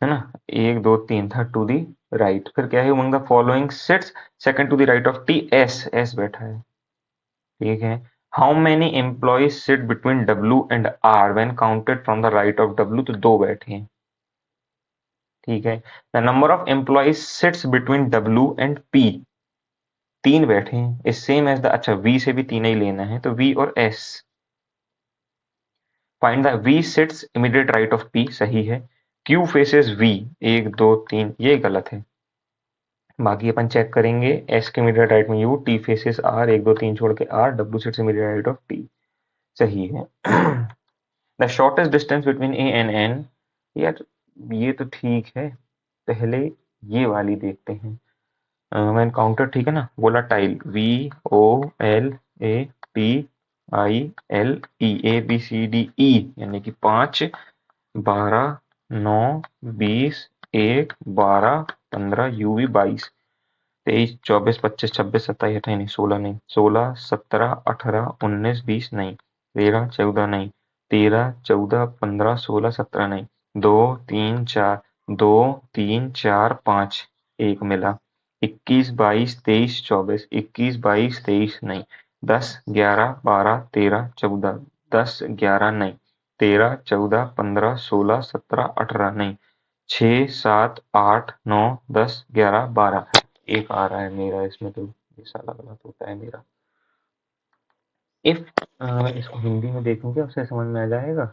है ना। एक दो तीन, थर्ड टू द राइट। फिर क्या है, among the following sits second to the right of T, S, S बैठा है, ठीक है। How many employees sit between W and R when counted from the right of W, तो दो बैठे हैं, ठीक है। The number of employees sits between W and P, तीन बैठे हैं, इज सेम एज द, अच्छा वी से भी तीन ही लेना है, तो वी और S. Find the we seats immediate right of P, सही है। क्यू फेसेस वी, एक दो तीन, ये गलत है। बाकी अपन चेक करेंगे, एस के इमीडिएट राइट में यू, टी फेसेस आर, एक दो तीन छोड़ के R, W sits immediate right of T, सही है। The shortest distance between A and N, यार ये तो ठीक है, पहले ये वाली देखते हैं। मैंने काउंटर, ठीक है ना, बोला tile, V O L A T I L E, A B C D E, यानी कि 5, 12, 9, 20, 1, 12, 15, यूवी 22, 23, 24, 25, 26, 27, 28 नहीं, 16 नहीं, 16, 17, 18, 19, 20 नहीं, 13, 14 नहीं, 13, 14, 15, 16, 17 नहीं, 2, 3, 4, 2, 3, 4, 5, एक मिला, 21, 22, 23, 24, 21, 22, 23 नहीं, 10, 11, 12, 13, 14, 10, 11 नहीं, 13, 14, 15, 16, 17, 18 नहीं, 6, 7, 8, 9, 10, 11, 12, एक आ रहा है मेरा इसमें, तो ये साला गलत होता है मेरा। इफ इसको हिंदी में देखोगे उससे समझ में आ जाएगा।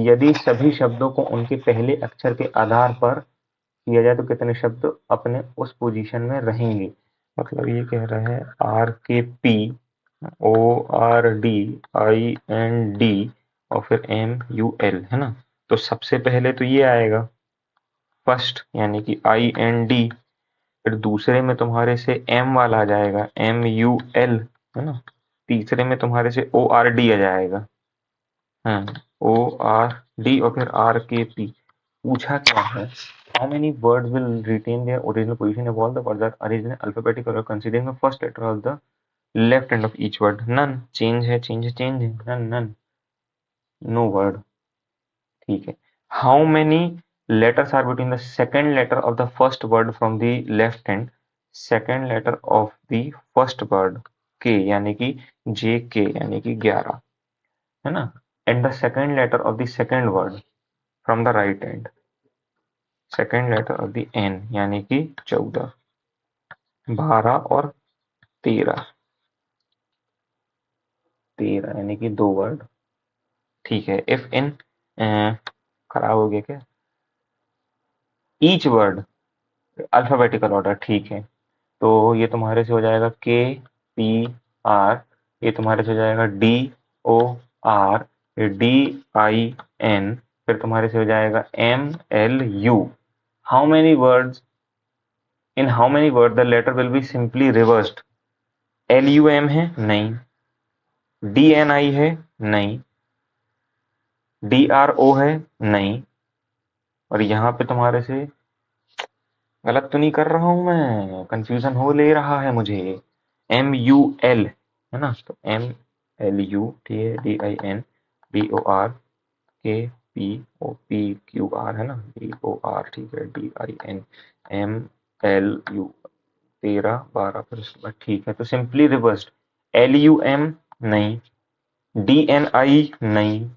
यदि सभी शब्दों को उनके पहले अक्षर के आधार पर किया जाए तो कितने शब्द अपने उस पोजीशन में रहेंगे। मतलब ये कह रहा है R K P, O R D, I N D, और फिर एम यू एल, है ना। तो सबसे पहले तो ये आएगा फर्स्ट, यानी कि आई एन डी। फिर दूसरे में तुम्हारे से एम वाला आ जाएगा, एम यू एल, है ना। तीसरे में तुम्हारे से ओ आर डी आ जाएगा, हाँ, ओ आर डी, और फिर आर के पी। पूछा क्या है, how many words will retain their original position if all the words are arranged in alphabetical order considering the first letter of the left end of each word, none. Change है, change है, change है, none none, no word, ठीक है। How many letters are between the second letter of the first word from the left hand, second letter of the first word, k यानी कि j k यानी कि 11, है ना। and the second letter of the second word from the right hand, second letter of the n यानी कि 14, 12 और 13, 13 यानी कि दो वर्ड, ठीक है। इफ इन, खराब हो गया क्या, ईच वर्ड अल्फाबेटिकल ऑर्डर, ठीक है। तो ये तुम्हारे से हो जाएगा के पी आर, ये तुम्हारे से हो जाएगा डी ओ आर, फिर डी आई एन, फिर तुम्हारे से हो जाएगा M L U. How many words, in how many word the letter will be simply reversed, L U M है नहीं, डी एन आई है नहीं, डी आर ओ है नहीं, और यहाँ पे तुम्हारे से गलत तो नहीं कर रहा हूं मैं, कंफ्यूजन हो ले रहा है मुझे, एम यू एल, है ना। तो M L U T A D I N B O R के POPQR है ना, BOR, ठीक है, DINMLU 13 12 फिर उसके बाद ठीक है। तो सिंपली रिवर्स्ड, LUM नहीं, DNI नहीं,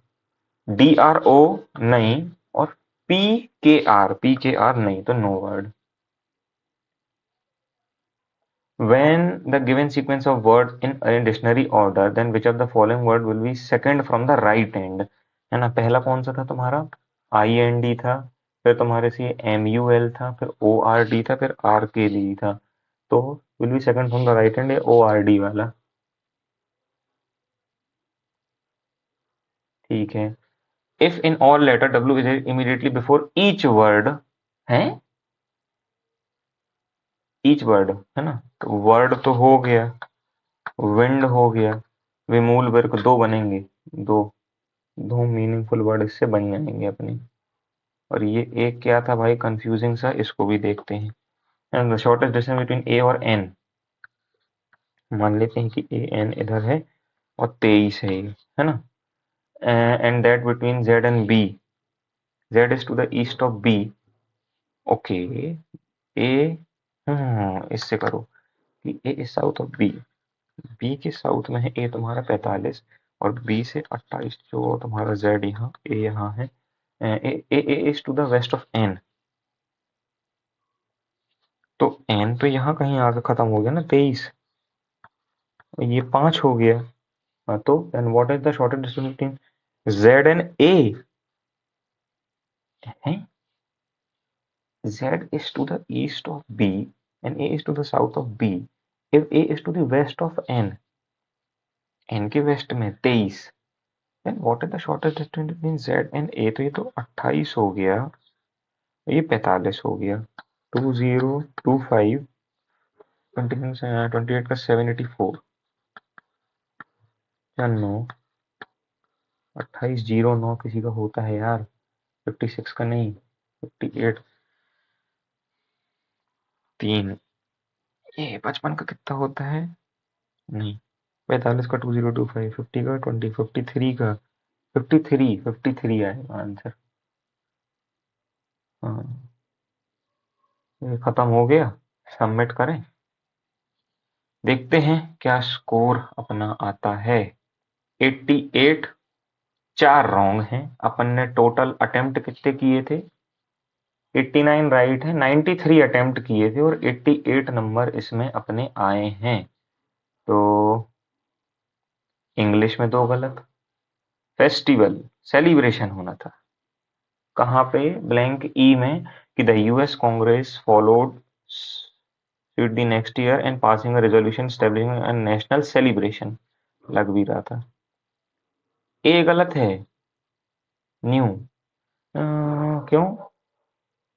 DRO नहीं, और PKR नहीं, तो no word. When the given sequence of words in a dictionary order, then which of the following word will be second from the right end, है ना। पहला कौन सा था तुम्हारा, IND था, फिर तुम्हारे से MUL था, फिर ORD था, फिर RKD था। तो will be second from the right hand ORD वाला, ठीक है। If in all letter W is immediately before each word, है ईच वर्ड, है ना। तो वर्ड तो हो गया, विंड हो गया, विमूल वर्ग दो बनेंगे, दो दो मीनिंगफुल वर्ड इससे बन जाएंगे अपने। और ये एक क्या था भाई कंफ्यूजिंग सा, इसको भी देखते हैं। And the shortest distance between A और एन, मान लेते हैं कि ए एन इधर है और 23 है ये, है ना। And that between Z and B, Z is to the east of B, okay. A, इससे करो कि A is south of B, B के साउथ में है ए तुम्हारा 45, और बी से 28, जो तुम्हारा जेड यहाँ, ए यहाँ है। A A is to the west of N, तो एन तो यहाँ कहीं आगे खत्म हो गया ना 23, ये 5 हो गया। तो then what is the shortest distance between Z and A, है Z is to the east of B and A is to the south of B, if A is to the west of N, N के west में 23, then what is the shortest distance between Z and A, तो ये तो 28 हो गया, ये 45 हो गया। 2025 28 का 784, या 9, 2809 किसी का होता है यार, 56 का नहीं, 58 3, ये 55 का कितना होता है, नहीं 45 का 2025, 50 का 20, 53 का 53 आएगा आंसर। हाँ, ये खत्म हो गया, सबमिट करें, देखते हैं क्या स्कोर अपना आता है। 88, 4 रॉन्ग हैं। अपन ने टोटल अटेम्प्ट कितने किए थे, 89 राइट है, 93 अटेम्प्ट किए थे और 88 नंबर इसमें अपने आए हैं। तो इंग्लिश में 2 गलत, फेस्टिवल सेलिब्रेशन होना था कहाँ पे, ब्लैंक ई में, कि the US Congress followed suit the next year and passing a resolution establishing a national celebration, लग भी रहा था। ए गलत है, न्यू, क्यों,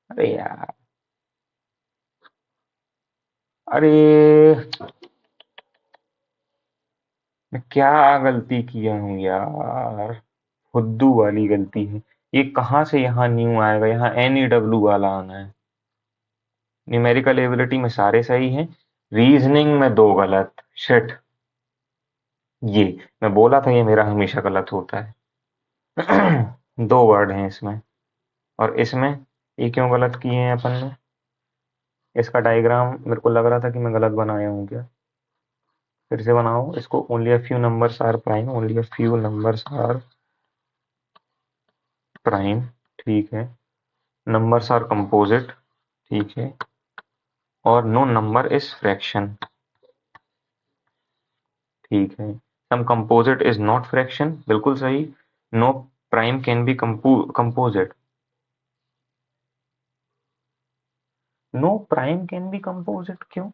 अरे यार, अरे मैं क्या गलती किया हूँ यार, फुद्दू वाली गलती है। ये कहाँ से यहाँ न्यू आएगा, यहाँ NEW वाला आना है। न्यूमेरिकल एबिलिटी में सारे सही हैं, रीजनिंग में 2 गलत, शिट, ये मैं बोला था ये मेरा हमेशा गलत होता है। 2 वर्ड हैं इसमें, और इसमें ये क्यों गलत किए हैं अपन ने, इसका डायग्राम मेरे को लग रहा था कि मैं गलत बनाया हूँ क्या, फिर से बनाओ इसको। Only a few numbers are prime, only a few numbers are prime, ठीक है, नंबर्स आर कंपोजिट, ठीक है, और नो नंबर इज फ्रैक्शन, ठीक है, some composite is not fraction, बिल्कुल सही, no prime can be composite, no prime can be composite क्यों,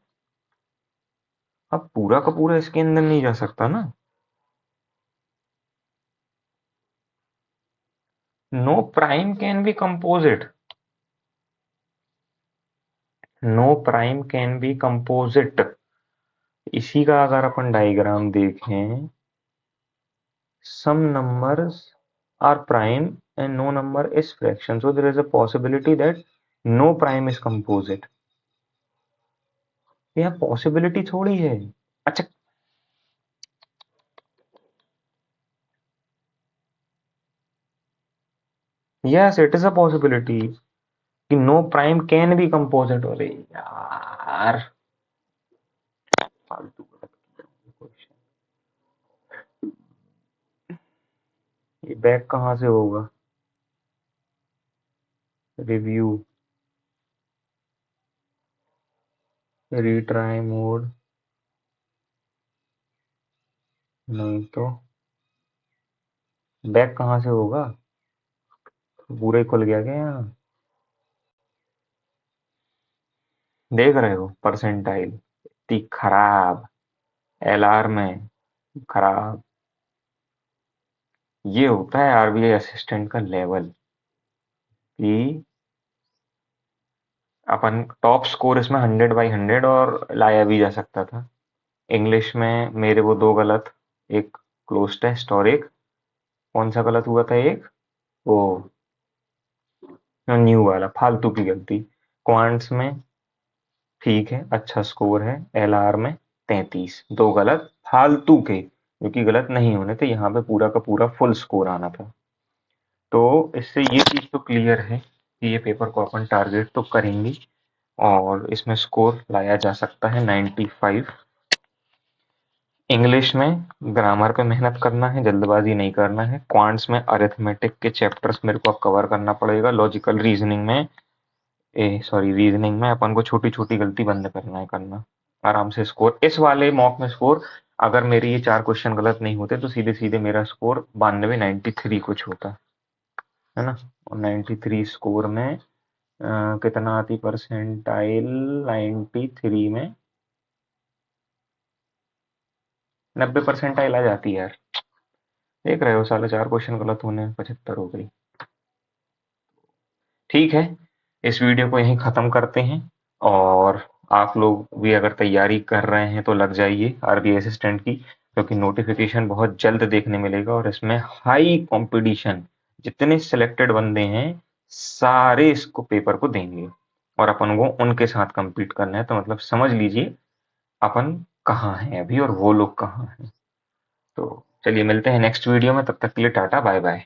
अब पूरा का पूरा इसके अंदर नहीं जा सकता ना, no prime can be composite, no prime can be composite, इसी का अगर अपन डायग्राम देखें, some numbers are prime and no number is fraction, so there is a possibility that no prime is composite, यह पॉसिबिलिटी थोड़ी है। अच्छा, yes it is a possibility कि no prime can be composite. अरे यार फालतू का क्वेश्चन। ये बैक कहाँ से होगा? रिव्यू, रीट्राई मोड, नहीं तो बैक कहाँ से होगा? पूरा ही खुल गया क्या यहाँ? देख रहे हो परसेंटाइल इतनी खराब, एलआर में खराब। ये होता है आरबीआई असिस्टेंट का लेवल कि अपन टॉप स्कोर इसमें 100/100 और लाया भी जा सकता था। इंग्लिश में मेरे वो दो गलत, एक क्लोज टेस्ट और एक कौन सा गलत हुआ था, एक वो न्यू वाला फालतू की गलती। क्वांट्स में ठीक है, अच्छा स्कोर है। एलआर में 33, दो गलत फालतू के जो कि गलत नहीं होने थे। यहाँ पे पूरा का पूरा फुल स्कोर आना था। तो इससे ये चीज़ तो क्लियर है कि ये पेपर को अपन टारगेट तो करेंगे और इसमें स्कोर लाया जा सकता है 95। इंग्लिश में ग्रामर पे मेहनत करना है, जल्दबाजी नहीं करना है। क्वांट्स में अरिथमेटिक के चैप्टर्स मेरे को अब कवर करना पड़ेगा। लॉजिकल रीजनिंग में रीजनिंग में अपन को छोटी छोटी गलती बंद करना है करना। आराम से स्कोर इस वाले मॉक में स्कोर, अगर मेरे ये 4 क्वेश्चन गलत नहीं होते तो सीधे सीधे मेरा स्कोर 92 93 कुछ होता है ना। और 93 स्कोर में कितना आती परसेंटाइल? 93 में 90 परसेंटाइल आ जाती है यार। देख रहे हो, साले 4 क्वेश्चन गलत होने में 75 हो गई। ठीक है, इस वीडियो को यहीं ख़त्म करते हैं। और आप लोग भी अगर तैयारी कर रहे हैं तो लग जाइए आरबीआई असिस्टेंट की, क्योंकि नोटिफिकेशन बहुत जल्द देखने मिलेगा और इसमें हाई कंपटीशन। जितने सिलेक्टेड बंदे हैं सारे इसको पेपर को देंगे और अपन को उनके साथ compete करना है। तो मतलब समझ लीजिए अपन कहाँ हैं अभी और वो लोग कहाँ हैं। तो चलिए मिलते हैं नेक्स्ट वीडियो में, तब तक के लिए टाटा बाय बाय।